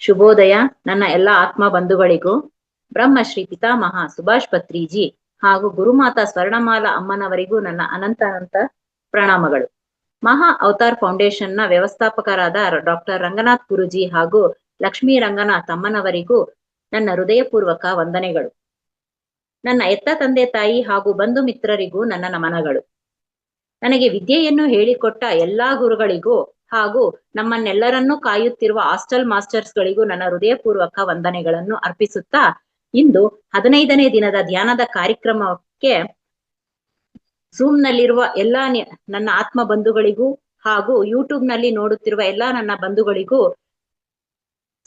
ಶುಭೋದಯ ನನ್ನ ಎಲ್ಲ ಆತ್ಮ ಬಂಧುಗಳಿಗೂ ಬ್ರಹ್ಮಶ್ರೀ ಪಿತಾಮಹ ಸುಭಾಷ್ ಪತ್ರಿಜಿ ಹಾಗೂ ಗುರುಮಾತಾ ಸ್ವರ್ಣಮಾಲಾ ಅಮ್ಮನವರಿಗೂ ನನ್ನ ಅನಂತ ಪ್ರಣಾಮಗಳು. ಮಹಾ ಅವತಾರ್ ಫೌಂಡೇಶನ್ ನ ವ್ಯವಸ್ಥಾಪಕರಾದ ಡಾಕ್ಟರ್ ರಂಗನಾಥ್ ಗುರುಜಿ ಹಾಗೂ ಲಕ್ಷ್ಮೀ ರಂಗನಾಥ್ ಅಮ್ಮನವರಿಗೂ ನನ್ನ ಹೃದಯಪೂರ್ವಕ ವಂದನೆಗಳು. ನನ್ನ ಎತ್ತ ತಂದೆ ತಾಯಿ ಹಾಗೂ ಬಂಧು ಮಿತ್ರರಿಗೂ ನನ್ನ ನಮನಗಳು. ನನಗೆ ವಿದ್ಯೆಯನ್ನು ಹೇಳಿಕೊಟ್ಟ ಎಲ್ಲಾ ಗುರುಗಳಿಗೂ ಹಾಗೂ ನಮ್ಮನ್ನೆಲ್ಲರನ್ನೂ ಕಾಯುತ್ತಿರುವ ಹಾಸ್ಟೆಲ್ ಮಾಸ್ಟರ್ಸ್ ಗಳಿಗೂ ನನ್ನ ಹೃದಯಪೂರ್ವಕ ವಂದನೆಗಳನ್ನು ಅರ್ಪಿಸುತ್ತಾ, ಇಂದು 15ನೇ ದಿನದ ಧ್ಯಾನದ ಕಾರ್ಯಕ್ರಮಕ್ಕೆ ಝೂಮ್ ನಲ್ಲಿರುವ ಎಲ್ಲಾ ನನ್ನ ಆತ್ಮ ಬಂಧುಗಳಿಗೂ ಹಾಗೂ ಯೂಟ್ಯೂಬ್ ನಲ್ಲಿ ನೋಡುತ್ತಿರುವ ಎಲ್ಲಾ ನನ್ನ ಬಂಧುಗಳಿಗೂ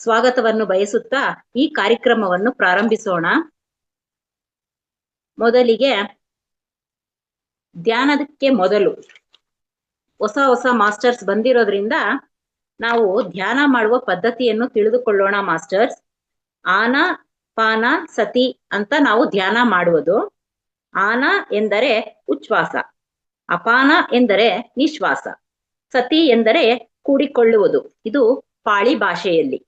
ಸ್ವಾಗತವನ್ನು ಬಯಸುತ್ತಾ ಈ ಕಾರ್ಯಕ್ರಮವನ್ನು ಪ್ರಾರಂಭಿಸೋಣ. ಮೊದಲಿಗೆ ಧ್ಯಾನಕ್ಕೆ ಮೊದಲು ಹೊಸ ಮಾಸ್ಟರ್ಸ್ ಬಂದಿರೋದ್ರಿಂದ ನಾವು ಧ್ಯಾನ ಮಾಡುವ ಪದ್ಧತಿಯನ್ನು ತಿಳಿದುಕೊಳ್ಳೋಣ ಮಾಸ್ಟರ್ಸ್. ಆನ ಪಾನ ಸತಿ ಅಂತ ನಾವು ಧ್ಯಾನ ಮಾಡುವುದು. ಆನ ಎಂದರೆ ಉಚ್ಛ್ವಾಸ, ಅಪಾನ ಎಂದರೆ ನಿಶ್ವಾಸ, ಸತಿ ಎಂದರೆ ಕೂಡಿಕೊಳ್ಳುವುದು. ಇದು ಪಾಳಿ ಭಾಷೆಯಲ್ಲಿ.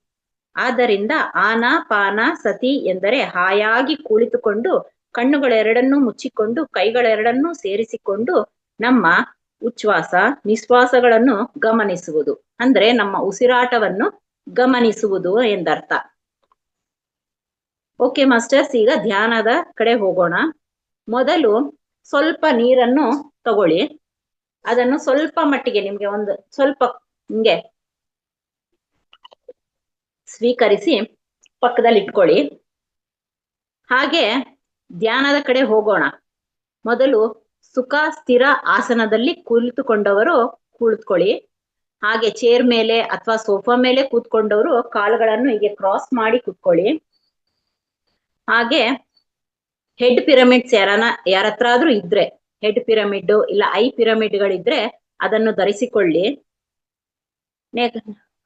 ಆದ್ದರಿಂದ ಆನ ಪಾನ ಸತಿ ಎಂದರೆ ಹಾಯಾಗಿ ಕುಳಿತುಕೊಂಡು ಕಣ್ಣುಗಳೆರಡನ್ನೂ ಮುಚ್ಚಿಕೊಂಡು ಕೈಗಳೆರಡನ್ನೂ ಸೇರಿಸಿಕೊಂಡು ನಮ್ಮ ಉಚ್ಛ್ವಾಸ ನಿಶ್ವಾಸಗಳನ್ನು ಗಮನಿಸುವುದು, ಅಂದ್ರೆ ನಮ್ಮ ಉಸಿರಾಟವನ್ನು ಗಮನಿಸುವುದು ಎಂದರ್ಥ. ಓಕೆ ಮಾಸ್ಟರ್ಸ್, ಈಗ ಧ್ಯಾನದ ಕಡೆ ಹೋಗೋಣ. ಮೊದಲು ಸ್ವಲ್ಪ ನೀರನ್ನು ತಗೊಳ್ಳಿ. ಅದನ್ನು ಸ್ವಲ್ಪ ಮಟ್ಟಿಗೆ ನಿಮ್ಗೆ ಒಂದು ಸ್ವಲ್ಪ ಹಿಂಗೆ ಸ್ವೀಕರಿಸಿ ಪಕ್ಕದಲ್ಲಿ ಇಟ್ಕೊಳ್ಳಿ. ಹಾಗೆ ಧ್ಯಾನದ ಕಡೆ ಹೋಗೋಣ. ಮೊದಲು ಸುಖ ಸ್ಥಿರ ಆಸನದಲ್ಲಿ ಕುಳಿತುಕೊಂಡವರು ಕುಳಿತುಕೊಳ್ಳಿ. ಹಾಗೆ ಚೇರ್ ಮೇಲೆ ಅಥವಾ ಸೋಫಾ ಮೇಲೆ ಕೂತ್ಕೊಂಡವರು ಕಾಲುಗಳನ್ನು ಹೀಗೆ ಕ್ರಾಸ್ ಮಾಡಿ ಕೂತ್ಕೊಳ್ಳಿ. ಹಾಗೆ ಹೆಡ್ ಪಿರಮಿಡ್ಸ್ ಯಾರತ್ರ ಆದ್ರೂ ಇದ್ರೆ, ಹೆಡ್ ಪಿರಮಿಡ್ ಇಲ್ಲ ಐ ಪಿರಮಿಡ್ಗಳಿದ್ರೆ ಅದನ್ನು ಧರಿಸಿಕೊಳ್ಳಿ.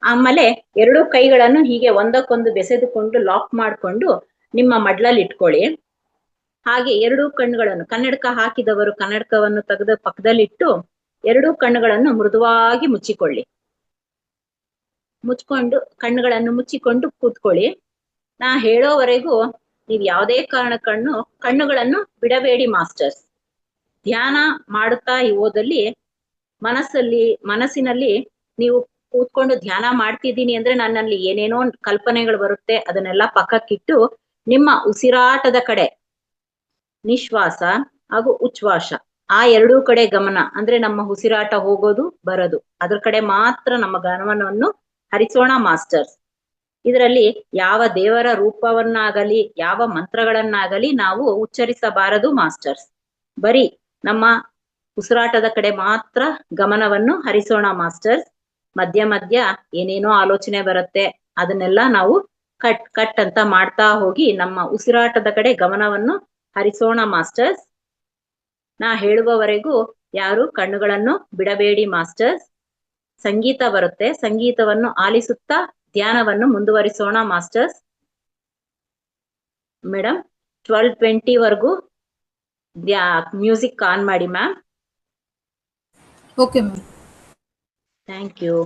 ಆಮೇಲೆ ಎರಡು ಕೈಗಳನ್ನು ಹೀಗೆ ಒಂದಕ್ಕೊಂದು ಬೆಸೆದುಕೊಂಡು ಲಾಕ್ ಮಾಡಿಕೊಂಡು ನಿಮ್ಮ ಮಡ್ಲಲ್ಲಿ ಇಟ್ಕೊಳ್ಳಿ. ಹಾಗೆ ಎರಡೂ ಕಣ್ಣುಗಳನ್ನು, ಕನ್ನಡಕ ಹಾಕಿದವರು ಕನ್ನಡಕವನ್ನು ತೆಗೆದು ಪಕ್ಕದಲ್ಲಿಟ್ಟು ಎರಡೂ ಕಣ್ಣುಗಳನ್ನು ಮೃದುವಾಗಿ ಮುಚ್ಚಿಕೊಳ್ಳಿ. ಕಣ್ಣುಗಳನ್ನು ಮುಚ್ಚಿಕೊಂಡು ಕೂತ್ಕೊಳ್ಳಿ. ನಾ ಹೇಳೋವರೆಗೂ ನೀವು ಯಾವುದೇ ಕಣ್ಣುಗಳನ್ನು ಬಿಡಬೇಡಿ ಮಾಸ್ಟರ್ಸ್. ಧ್ಯಾನ ಮಾಡುತ್ತಾ ಹೋದಲ್ಲಿ ಮನಸ್ಸಿನಲ್ಲಿ ನೀವು ಕೂತ್ಕೊಂಡು ಧ್ಯಾನ ಮಾಡ್ತಿದ್ದೀನಿ ಅಂದ್ರೆ ನನ್ನಲ್ಲಿ ಏನೇನೋ ಕಲ್ಪನೆಗಳು ಬರುತ್ತೆ. ಅದನ್ನೆಲ್ಲ ಪಕ್ಕಕ್ಕಿಟ್ಟು ನಿಮ್ಮ ಉಸಿರಾಟದ ಕಡೆ, ನಿಶ್ವಾಸ ಹಾಗೂ ಉಚ್ಛ್ವಾಸ ಆ ಎರಡೂ ಕಡೆ ಗಮನ, ಅಂದ್ರೆ ನಮ್ಮ ಉಸಿರಾಟ ಹೋಗೋದು ಬರೋದು, ಅದ್ರ ಕಡೆ ಮಾತ್ರ ನಮ್ಮ ಗಮನವನ್ನು ಹರಿಸೋಣ ಮಾಸ್ಟರ್ಸ್. ಇದರಲ್ಲಿ ಯಾವ ದೇವರ ರೂಪವನ್ನಾಗಲಿ ಯಾವ ಮಂತ್ರಗಳನ್ನಾಗಲಿ ನಾವು ಉಚ್ಚರಿಸಬಾರದು ಮಾಸ್ಟರ್ಸ್. ಬರೀ ನಮ್ಮ ಉಸಿರಾಟದ ಕಡೆ ಮಾತ್ರ ಗಮನವನ್ನು ಹರಿಸೋಣ ಮಾಸ್ಟರ್ಸ್. ಮಧ್ಯ ಏನೇನೋ ಆಲೋಚನೆ ಬರುತ್ತೆ, ಅದನ್ನೆಲ್ಲ ನಾವು ಕಟ್ ಅಂತ ಮಾಡ್ತಾ ಹೋಗಿ ನಮ್ಮ ಉಸಿರಾಟದ ಕಡೆ ಗಮನವನ್ನು ಹರಿಸೋಣ ಮಾಸ್ಟರ್ಸ್. ನಾ ಹೇಳುವವರೆಗೂ ಯಾರು ಕಣ್ಣುಗಳನ್ನು ಬಿಡಬೇಡಿ ಮಾಸ್ಟರ್ಸ್. ಸಂಗೀತ ಬರುತ್ತೆ, ಸಂಗೀತವನ್ನು ಆಲಿಸುತ್ತಾ ಧ್ಯಾನವನ್ನು ಮುಂದುವರಿಸೋಣ ಮಾಸ್ಟರ್ಸ್. ಮೇಡಮ್ 12:20 ವರೆಗೂ ಮ್ಯೂಸಿಕ್ ಆನ್ ಮಾಡಿ ma'am. Okay ma'am. Thank you.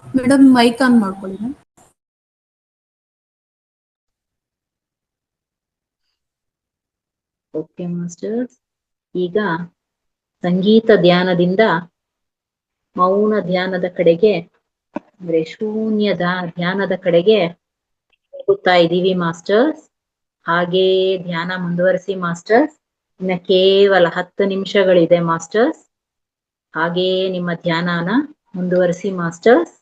Madam mic on ಮಾಡ್ಕೊಳ್ಳಿ ಮ್ಯಾಮ್. ಓಕೆ ಮಾಸ್ಟರ್ಸ್, ಈಗ ಸಂಗೀತ ಧ್ಯಾನದಿಂದ ಮೌನ ಧ್ಯಾನದ ಕಡೆಗೆ ಅಂದ್ರೆ ಶೂನ್ಯದ ಧ್ಯಾನದ ಕಡೆಗೆ ಹೋಗುತ್ತಾ ಇದ್ದೀವಿ ಮಾಸ್ಟರ್ಸ್. ಹಾಗೇ ಧ್ಯಾನ ಮುಂದುವರಿಸಿ ಮಾಸ್ಟರ್ಸ್. ಇನ್ನ ಕೇವಲ 10 ನಿಮಿಷಗಳಿದೆ ಮಾಸ್ಟರ್ಸ್. ಹಾಗೇ ನಿಮ್ಮ ಧ್ಯಾನನ ಮುಂದುವರಿಸಿ ಮಾಸ್ಟರ್ಸ್.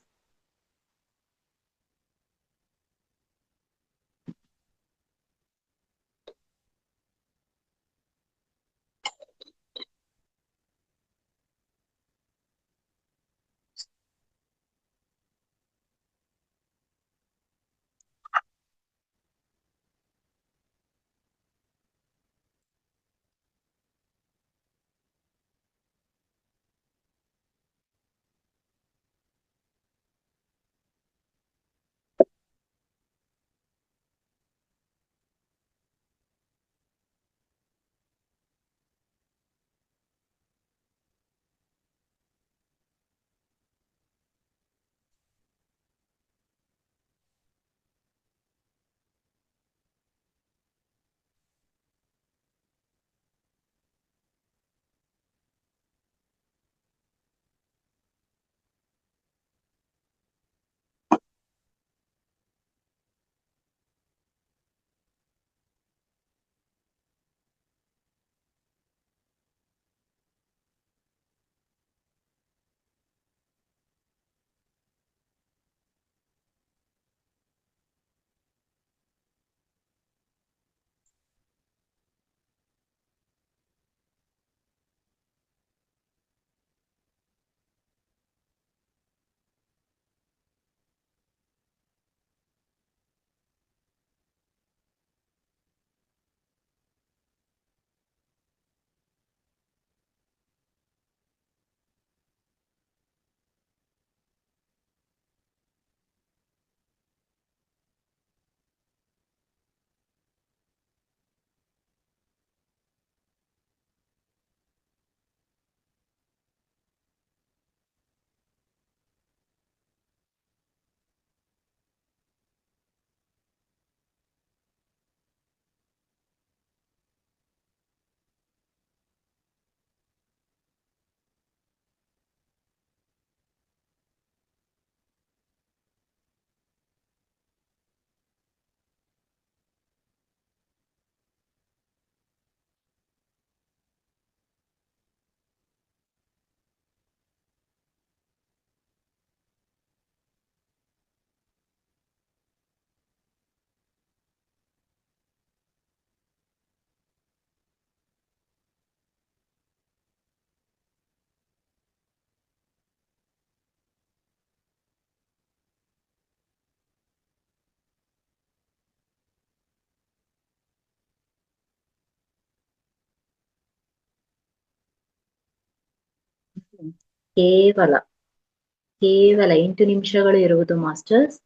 ಕೇವಲ 8 ನಿಮಿಷಗಳು ಇರುವುದು ಮಾಸ್ಟರ್ಸ್.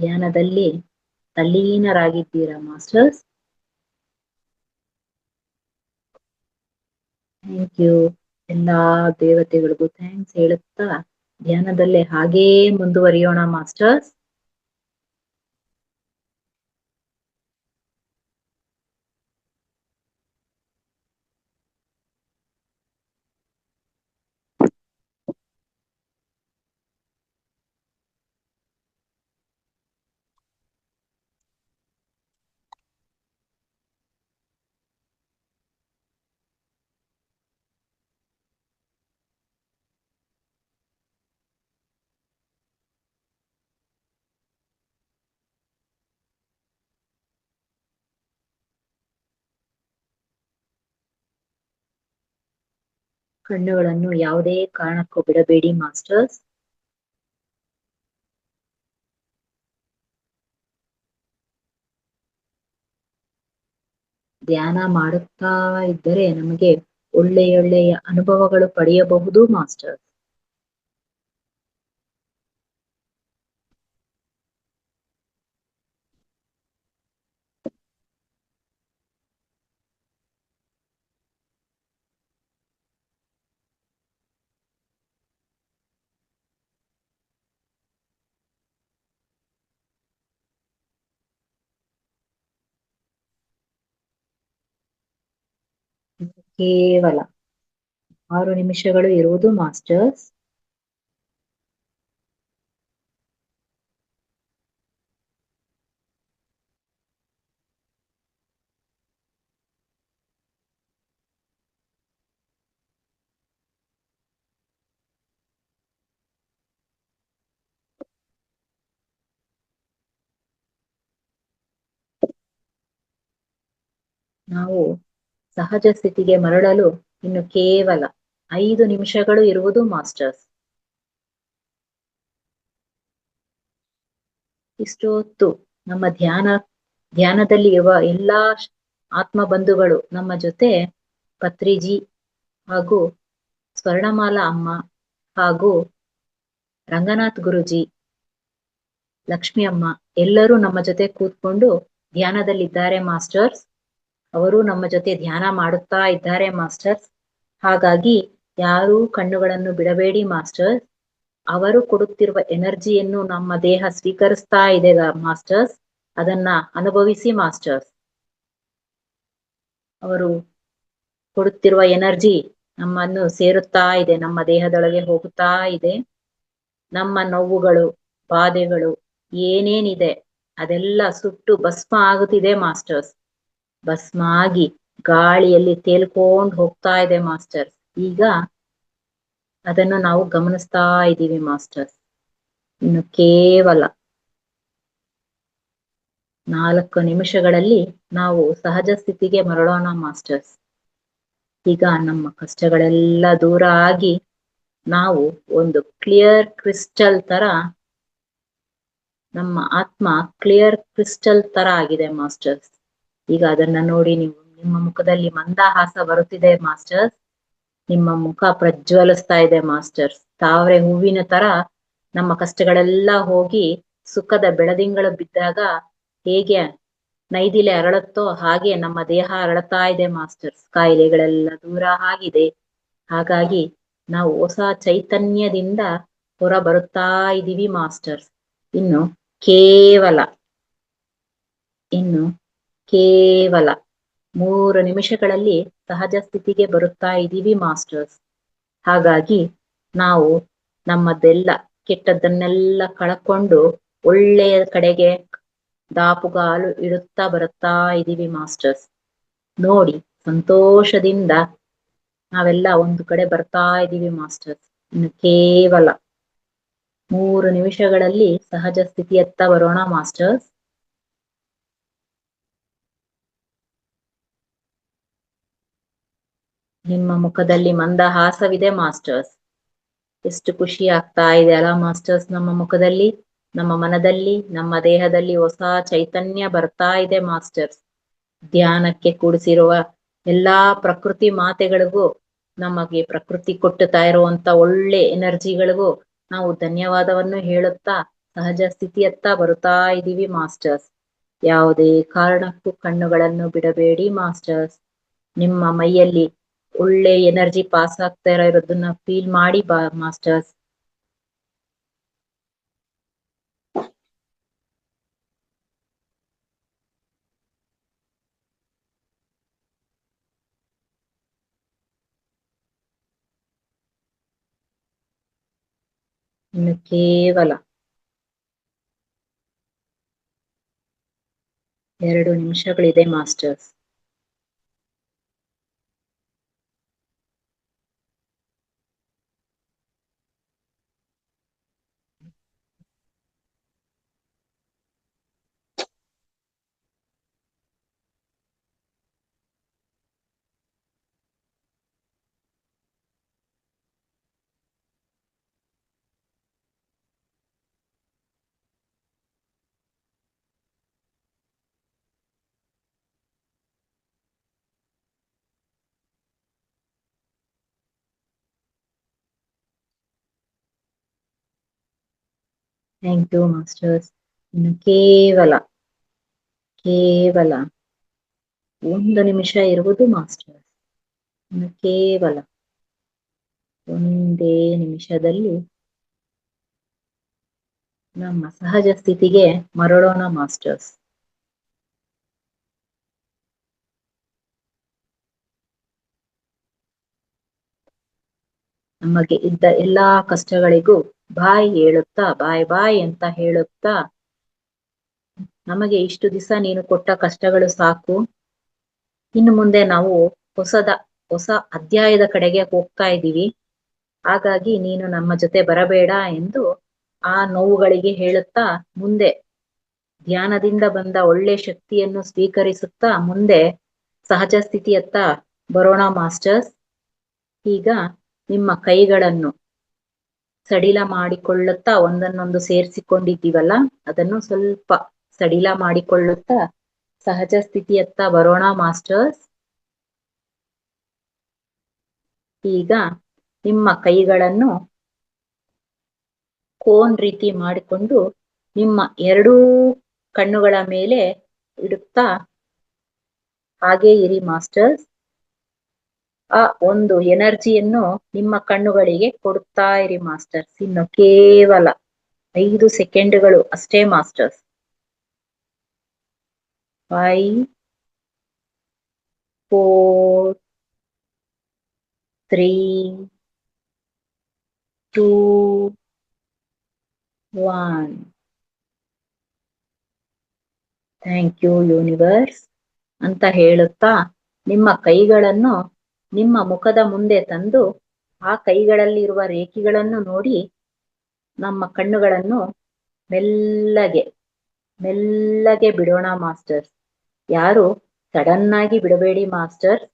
ಧ್ಯಾನದಲ್ಲಿ ತಲ್ಲೀನರಾಗಿದ್ದೀರಾ ಮಾಸ್ಟರ್ಸ್. Thank you. ಎಲ್ಲಾ ದೇವತೆಗಳಿಗೂ ಥ್ಯಾಂಕ್ಸ್ ಹೇಳುತ್ತಾ ಧ್ಯಾನದಲ್ಲೇ ಹಾಗೇ ಮುಂದುವರಿಯೋಣ ಮಾಸ್ಟರ್ಸ್. ಕಣ್ಣುಗಳನ್ನು ಯಾವುದೇ ಕಾರಣಕ್ಕೂ ಬಿಡಬೇಡಿ ಮಾಸ್ಟರ್ಸ್. ಧ್ಯಾನ ಮಾಡುತ್ತಾ ಇದ್ದರೆ ನಮಗೆ ಒಳ್ಳೆಯ ಅನುಭವಗಳು ಪಡೆಯಬಹುದು ಮಾಸ್ಟರ್. ಕೇವಲ 6 ನಿಮಿಷಗಳು ಇರುವುದು ಮಾಸ್ಟರ್ಸ್. ನಾವು ಸಹಜ ಸ್ಥಿತಿಗೆ ಮರಳಲು ಇನ್ನು ಕೇವಲ 5 ನಿಮಿಷಗಳು ಇರುವುದು ಮಾಸ್ಟರ್ಸ್. ಇಷ್ಟೊತ್ತು ನಮ್ಮ ಧ್ಯಾನದಲ್ಲಿ ಇರುವ ಎಲ್ಲಾ ಆತ್ಮ ಬಂಧುಗಳು ನಮ್ಮ ಜೊತೆ ಪತ್ರಿಜಿ ಹಾಗೂ ಸ್ವರ್ಣಮಾಲಾ ಅಮ್ಮ ಹಾಗೂ ರಂಗನಾಥ್ ಗುರುಜಿ, ಲಕ್ಷ್ಮಿ ಅಮ್ಮ ಎಲ್ಲರೂ ನಮ್ಮ ಜೊತೆ ಕೂತ್ಕೊಂಡು ಧ್ಯಾನದಲ್ಲಿದ್ದಾರೆ ಮಾಸ್ಟರ್ಸ್. ಅವರು ನಮ್ಮ ಜೊತೆ ಧ್ಯಾನ ಮಾಡುತ್ತಾ ಇದ್ದಾರೆ ಮಾಸ್ಟರ್ಸ್. ಹಾಗಾಗಿ ಯಾರೂ ಕಣ್ಣುಗಳನ್ನು ಬಿಡಬೇಡಿ ಮಾಸ್ಟರ್ಸ್. ಅವರು ಕೊಡುತ್ತಿರುವ ಎನರ್ಜಿಯನ್ನು ನಮ್ಮ ದೇಹ ಸ್ವೀಕರಿಸ್ತಾ ಇದೆ ಮಾಸ್ಟರ್ಸ್. ಅದನ್ನ ಅನುಭವಿಸಿ ಮಾಸ್ಟರ್ಸ್. ಅವರು ಕೊಡುತ್ತಿರುವ ಎನರ್ಜಿ ನಮ್ಮನ್ನು ಸೇರುತ್ತಾ ಇದೆ, ನಮ್ಮ ದೇಹದೊಳಗೆ ಹೋಗುತ್ತಾ ಇದೆ. ನಮ್ಮ ನೋವುಗಳು, ಬಾಧೆಗಳು ಏನೇನಿದೆ ಅದೆಲ್ಲ ಸುಟ್ಟು ಭಸ್ಮ ಆಗುತ್ತಿದೆ ಮಾಸ್ಟರ್ಸ್. ಭಸ್ಮ ಆಗಿ ಗಾಳಿಯಲ್ಲಿ ತೇಲ್ಕೊಂಡು ಹೋಗ್ತಾ ಇದೆ ಮಾಸ್ಟರ್ಸ್. ಈಗ ಅದನ್ನು ನಾವು ಗಮನಿಸ್ತಾ ಇದ್ದೀವಿ ಮಾಸ್ಟರ್ಸ್. ಇನ್ನು ಕೇವಲ 4 ನಿಮಿಷಗಳಲ್ಲಿ ನಾವು ಸಹಜ ಸ್ಥಿತಿಗೆ ಮರಳೋಣ ಮಾಸ್ಟರ್ಸ್. ಈಗ ನಮ್ಮ ಕಷ್ಟಗಳೆಲ್ಲ ದೂರ ಆಗಿ ನಾವು ಒಂದು ಕ್ಲಿಯರ್ ಕ್ರಿಸ್ಟಲ್ ತರ, ನಮ್ಮ ಆತ್ಮ ಕ್ಲಿಯರ್ ಕ್ರಿಸ್ಟಲ್ ತರ ಆಗಿದೆ ಮಾಸ್ಟರ್ಸ್. ಈಗ ಅದನ್ನ ನೋಡಿ ನೀವು, ನಿಮ್ಮ ಮುಖದಲ್ಲಿ ಮಂದಹಾಸ ಬರುತ್ತಿದೆ ಮಾಸ್ಟರ್ಸ್. ನಿಮ್ಮ ಮುಖ ಪ್ರಜ್ವಲಿಸ್ತಾ ಇದೆ ಮಾಸ್ಟರ್ಸ್. ತಾವರೆ ಹೂವಿನ ತರ ನಮ್ಮ ಕಷ್ಟಗಳೆಲ್ಲ ಹೋಗಿ ಸುಖದ ಬೆಳದಿಂಗಳು ಬಿದ್ದಾಗ ಹೇಗೆ ನೈದಿಲೆ ಅರಳುತ್ತೋ ಹಾಗೆ ನಮ್ಮ ದೇಹ ಅರಳುತ್ತಾ ಇದೆ ಮಾಸ್ಟರ್ಸ್. ಕಾಯಿಲೆಗಳೆಲ್ಲ ದೂರ ಆಗಿದೆ. ಹಾಗಾಗಿ ನಾವು ಹೊಸ ಚೈತನ್ಯದಿಂದ ಹೊರ ಬರುತ್ತಾ ಇದೀವಿ ಮಾಸ್ಟರ್ಸ್. ಇನ್ನು ಕೇವಲ 3 ನಿಮಿಷಗಳಲ್ಲಿ ಸಹಜ ಸ್ಥಿತಿಗೆ ಬರುತ್ತಾ ಇದೀವಿ ಮಾಸ್ಟರ್ಸ್. ಹಾಗಾಗಿ ನಾವು ನಮ್ಮದೆಲ್ಲ ಕೆಟ್ಟದ್ದನ್ನೆಲ್ಲ ಕಳ್ಕೊಂಡು ಒಳ್ಳೆಯ ಕಡೆಗೆ ದಾಪುಗಾಲು ಇಡುತ್ತಾ ಬರುತ್ತಾ ಇದೀವಿ ಮಾಸ್ಟರ್ಸ್. ನೋಡಿ, ಸಂತೋಷದಿಂದ ನಾವೆಲ್ಲ ಒಂದು ಕಡೆ ಬರ್ತಾ ಇದೀವಿ ಮಾಸ್ಟರ್ಸ್. ಇನ್ನು ಕೇವಲ 3 ನಿಮಿಷಗಳಲ್ಲಿ ಸಹಜ ಸ್ಥಿತಿಯತ್ತ ಬರೋಣ ಮಾಸ್ಟರ್ಸ್. ನಿಮ್ಮ ಮುಖದಲ್ಲಿ ಮಂದಹಾಸವಿದೆ ಮಾಸ್ಟರ್ಸ್. ಎಷ್ಟು ಖುಷಿ ಆಗ್ತಾ ಇದೆ ಅಲ್ಲ ಮಾಸ್ಟರ್ಸ್. ನಮ್ಮ ಮುಖದಲ್ಲಿ, ನಮ್ಮ ಮನದಲ್ಲಿ, ನಮ್ಮ ದೇಹದಲ್ಲಿ ಹೊಸ ಚೈತನ್ಯ ಬರ್ತಾ ಇದೆ ಮಾಸ್ಟರ್ಸ್. ಧ್ಯಾನಕ್ಕೆ ಕೂಡಿಸಿರುವ ಎಲ್ಲಾ ಪ್ರಕೃತಿ ಮಾತೆಗಳಿಗೂ, ನಮಗೆ ಪ್ರಕೃತಿ ಕೊಟ್ಟುತ್ತಾ ಇರುವಂತ ಒಳ್ಳೆ ಎನರ್ಜಿಗಳಿಗೂ ನಾವು ಧನ್ಯವಾದವನ್ನು ಹೇಳುತ್ತಾ ಸಹಜ ಸ್ಥಿತಿಯತ್ತ ಬರುತ್ತಾ ಇದೀವಿ ಮಾಸ್ಟರ್ಸ್. ಯಾವುದೇ ಕಾರಣಕ್ಕೂ ಕಣ್ಣುಗಳನ್ನು ಬಿಡಬೇಡಿ ಮಾಸ್ಟರ್ಸ್. ನಿಮ್ಮ ಮೈಯಲ್ಲಿ ಒಳ್ಳೆ ಎನರ್ಜಿ ಪಾಸ್ ಆಗ್ತಾ ಇರೋದನ್ನ ಫೀಲ್ ಮಾಡಿ ಮಾಸ್ಟರ್ಸ್. ಇನ್ನು ಕೇವಲ 2 ನಿಮಿಷಗಳಿದೆ ಮಾಸ್ಟರ್ಸ್. Thank you masters. ಇನ್ನು ಕೇವಲ 1 ನಿಮಿಷ ಇರುವುದು ಮಾಸ್ಟರ್ಸ್. ಇನ್ನು ಕೇವಲ 1 ನಿಮಿಷದಲ್ಲಿ ನಮ್ಮ ಸಹಜ ಸ್ಥಿತಿಗೆ ಮರಳೋಣ ಮಾಸ್ಟರ್ಸ್. . ನಮಗೆ ಇದ್ದ ಎಲ್ಲಾ ಕಷ್ಟಗಳಿಗೂ ಬಾಯ್ ಹೇಳುತ್ತಾ ಬಾಯ್ ಅಂತ ಹೇಳುತ್ತಾ, ನಮಗೆ ಇಷ್ಟು ದಿವಸ ನೀನು ಕೊಟ್ಟ ಕಷ್ಟಗಳು ಸಾಕು, ಇನ್ನು ಮುಂದೆ ನಾವು ಹೊಸ ಅಧ್ಯಾಯದ ಕಡೆಗೆ ಹೋಗ್ತಾ ಇದ್ದೀವಿ, ಹಾಗಾಗಿ ನೀನು ನಮ್ಮ ಜೊತೆ ಬರಬೇಡ ಎಂದು ಆ ನೋವುಗಳಿಗೆ ಹೇಳುತ್ತಾ ಮುಂದೆ ಧ್ಯಾನದಿಂದ ಬಂದ ಒಳ್ಳೆ ಶಕ್ತಿಯನ್ನು ಸ್ವೀಕರಿಸುತ್ತಾ ಮುಂದೆ ಸಹಜ ಸ್ಥಿತಿಯತ್ತ ಬರೋಣ ಮಾಸ್ಟರ್ಸ್. ಈಗ ನಿಮ್ಮ ಕೈಗಳನ್ನು ಸಡಿಲ ಮಾಡಿಕೊಳ್ಳುತ್ತಾ ಒಂದನ್ನೊಂದು ಸೇರಿಸಿಕೊಂಡಿದ್ದೀವಲ್ಲ, ಅದನ್ನು ಸ್ವಲ್ಪ ಸಡಿಲ ಮಾಡಿಕೊಳ್ಳುತ್ತಾ ಸಹಜ ಸ್ಥಿತಿಯತ್ತ ಬರೋಣ ಮಾಸ್ಟರ್ಸ್. ಈಗ ನಿಮ್ಮ ಕೈಗಳನ್ನು ಕೋನ್ ರೀತಿ ಮಾಡಿಕೊಂಡು ನಿಮ್ಮ ಎರಡೂ ಕಣ್ಣುಗಳ ಮೇಲೆ ಇಡುತ್ತಾ ಹಾಗೆ ಇರಿ ಮಾಸ್ಟರ್ಸ್. ಆ ಒಂದು ಎನರ್ಜಿಯನ್ನು ನಿಮ್ಮ ಕಣ್ಣುಗಳಿಗೆ ಕೊಡುತ್ತಾ ಇರಿ ಮಾಸ್ಟರ್ಸ್. ಇನ್ನು ಕೇವಲ 5 ಸೆಕೆಂಡ್ಗಳು ಅಷ್ಟೇ ಮಾಸ್ಟರ್ಸ್. 5 4 3 2 1. ಥ್ಯಾಂಕ್ ಯು ಯೂನಿವರ್ಸ್ ಅಂತ ಹೇಳುತ್ತಾ ನಿಮ್ಮ ಕೈಗಳನ್ನು ನಿಮ್ಮ ಮುಖದ ಮುಂದೆ ತಂದು ಆ ಕೈಗಳಲ್ಲಿರುವ ರೇಖೆಗಳನ್ನು ನೋಡಿ ನಮ್ಮ ಕಣ್ಣುಗಳನ್ನು ಮೆಲ್ಲಗೆ ಮೆಲ್ಲಗೆ ಬಿಡೋಣ ಮಾಸ್ಟರ್ಸ್. ಯಾರು ಸಡನ್ ಆಗಿ ಬಿಡಬೇಡಿ ಮಾಸ್ಟರ್ಸ್.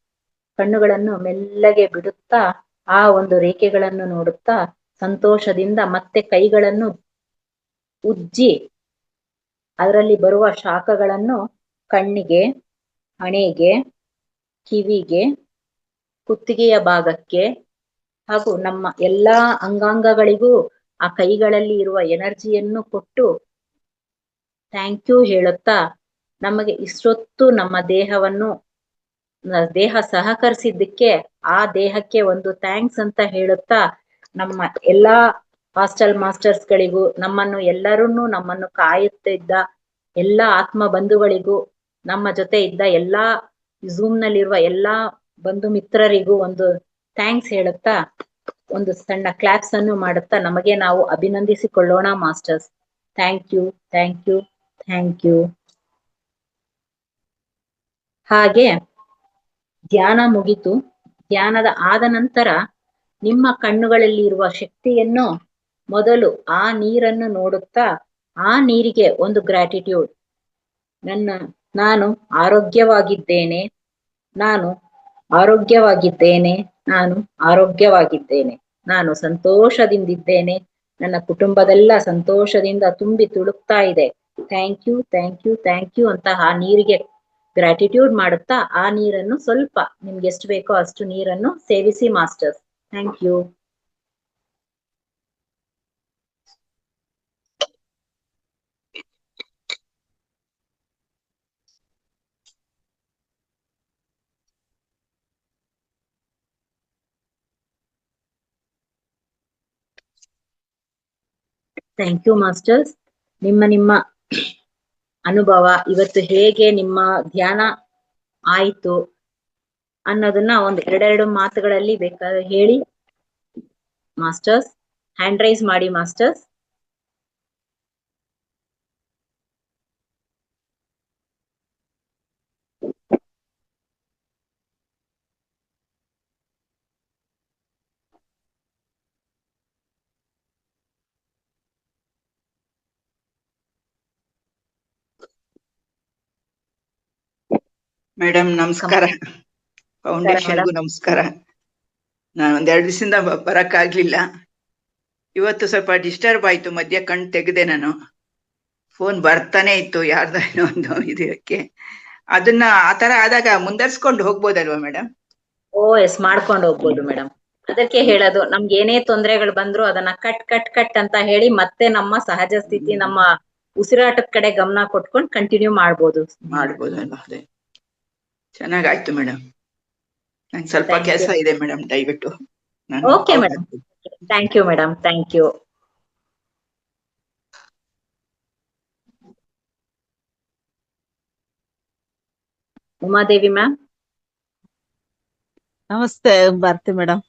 ಕಣ್ಣುಗಳನ್ನು ಮೆಲ್ಲಗೆ ಬಿಡುತ್ತಾ ಆ ಒಂದು ರೇಖೆಗಳನ್ನು ನೋಡುತ್ತಾ ಸಂತೋಷದಿಂದ ಮತ್ತೆ ಕೈಗಳನ್ನು ಉಜ್ಜಿ ಅದರಲ್ಲಿ ಬರುವ ಶಾಖಗಳನ್ನು ಕಣ್ಣಿಗೆ, ಹಣೆಗೆ, ಕಿವಿಗೆ, ಕುತ್ತಿಗೆಯ ಭಾಗಕ್ಕೆ ಹಾಗೂ ನಮ್ಮ ಎಲ್ಲಾ ಅಂಗಾಂಗಗಳಿಗೂ ಆ ಕೈಗಳಲ್ಲಿ ಇರುವ ಎನರ್ಜಿಯನ್ನು ಕೊಟ್ಟು ಥ್ಯಾಂಕ್ ಯು ಹೇಳುತ್ತಾ, ನಮಗೆ ಇಷ್ಟೊತ್ತು ನಮ್ಮ ದೇಹ ಸಹಕರಿಸಿದ್ದಕ್ಕೆ ಆ ದೇಹಕ್ಕೆ ಒಂದು ಥ್ಯಾಂಕ್ಸ್ ಅಂತ ಹೇಳುತ್ತಾ, ನಮ್ಮ ಎಲ್ಲಾ ಹಾಸ್ಟೆಲ್ ಮಾಸ್ಟರ್ಸ್ ಗಳಿಗೂ ನಮ್ಮನ್ನು ಕಾಯುತ್ತಿದ್ದ ಎಲ್ಲಾ ಆತ್ಮ ಬಂಧುಗಳಿಗೂ ನಮ್ಮ ಜೊತೆ ಇದ್ದ ಎಲ್ಲಾ ಝೂಮ್ ನಲ್ಲಿರುವ ಎಲ್ಲಾ ಬಂಧು ಮಿತ್ರರಿಗೂ ಒಂದು ಥ್ಯಾಂಕ್ಸ್ ಹೇಳುತ್ತಾ ಒಂದು ಸಣ್ಣ ಕ್ಲಾಪ್ಸ್ ಅನ್ನು ಮಾಡುತ್ತಾ ನಮಗೆ ನಾವು ಅಭಿನಂದಿಸಿಕೊಳ್ಳೋಣ masters. Thank you thank you thank you. ಹಾಗೆ ಧ್ಯಾನ ಮುಗಿತು. ಧ್ಯಾನದ ಆದ ನಂತರ ನಿಮ್ಮ ಕಣ್ಣುಗಳಲ್ಲಿ ಇರುವ ಶಕ್ತಿಯನ್ನು ಮೊದಲು ಆ ನೀರನ್ನು ನೋಡುತ್ತಾ ಆ ನೀರಿಗೆ ಒಂದು ಗ್ರಾಟಿಟ್ಯೂಡ್. ನಾನು ಆರೋಗ್ಯವಾಗಿದ್ದೇನೆ, ನಾನು ಆರೋಗ್ಯವಾಗಿದ್ದೇನೆ, ನಾನು ಆರೋಗ್ಯವಾಗಿದ್ದೇನೆ, ನಾನು ಸಂತೋಷದಿಂದಿದ್ದೇನೆ, ನನ್ನ ಕುಟುಂಬದೆಲ್ಲ ಸಂತೋಷದಿಂದ ತುಂಬಿ ತುಳುಕ್ತಾ ಇದೆ, thank you thank you thank you ಅಂತ ಆ ನೀರಿಗೆ ಗ್ರಾಟಿಟ್ಯೂಡ್ ಮಾಡುತ್ತಾ ಆ ನೀರನ್ನು ಸ್ವಲ್ಪ ನಿಮ್ಗೆ ಎಷ್ಟು ಬೇಕೋ ಅಷ್ಟು ನೀರನ್ನು ಸೇವಿಸಿ masters. Thank you. Thank you masters. ನಿಮ್ಮ ಅನುಭವ ಇವತ್ತು ಹೇಗೆ ನಿಮ್ಮ ಧ್ಯಾನ ಆಯ್ತು ಅನ್ನೋದನ್ನ ಒಂದು ಎರಡೆರಡು ಮಾತುಗಳಲ್ಲಿ ಬೇಕಾದ್ರೆ ಹೇಳಿ ಮಾಸ್ಟರ್ಸ್. ಹ್ಯಾಂಡ್ ರೈಸ್ ಮಾಡಿ ಮಾಸ್ಟರ್ಸ್. ಮೇಡಮ್ ನಮಸ್ಕಾರ. ಫೌಂಡೇಶನ್ಗೂ ನಮಸ್ಕಾರ. ನಾನು ಒಂದೆರಡು ದಿವಸದಿಂದ ಬರಕ್ಕಾಗ್ಲಿಲ್ಲ. ಇವತ್ತು ಸ್ವಲ್ಪ ಡಿಸ್ಟರ್ಬ್ ಆಯ್ತು, ಮಧ್ಯ ಕಣ್ ತೆಗೆದೆ. ನಾನು ಫೋನ್ ಬರ್ತಾನೆ ಇತ್ತು ಯಾರ್ದೇನೋ ಒಂದು ಇದಕ್ಕೆ. ಅದನ್ನ ಆತರ ಆದಾಗ ಮುಂದರ್ಸ್ಕೊಂಡು ಹೋಗ್ಬೋದಲ್ವಾ ಮೇಡಮ್? ಎಸ್, ಮಾಡ್ಕೊಂಡು ಹೋಗ್ಬೋದು ಮೇಡಮ್. ಅದಕ್ಕೆ ಹೇಳೋದು, ನಮ್ಗೆ ಏನೇ ತೊಂದರೆಗಳು ಬಂದ್ರು ಅದನ್ನ ಕಟ್ ಅಂತ ಹೇಳಿ ಮತ್ತೆ ನಮ್ಮ ಸಹಜ ಸ್ಥಿತಿ, ನಮ್ಮ ಉಸಿರಾಟದ ಕಡೆ ಗಮನ ಕೊಟ್ಕೊಂಡು ಕಂಟಿನ್ಯೂ ಮಾಡ್ಬೋದು ಅಲ್ವಾ? ಅದೇ ಚೆನ್ನಾಗಾಯ್ತು ಮೇಡಮ್. ನಂಗೆ ಸ್ವಲ್ಪ ಕೆಲಸ ಇದೆ ಮೇಡಮ್, ದಯವಿಟ್ಟು. Okay madam. Thank you madam, thank you. Umadevi ma'am. ನಮಸ್ತೆ ಭಾರತಿ ಮೇಡಮ್.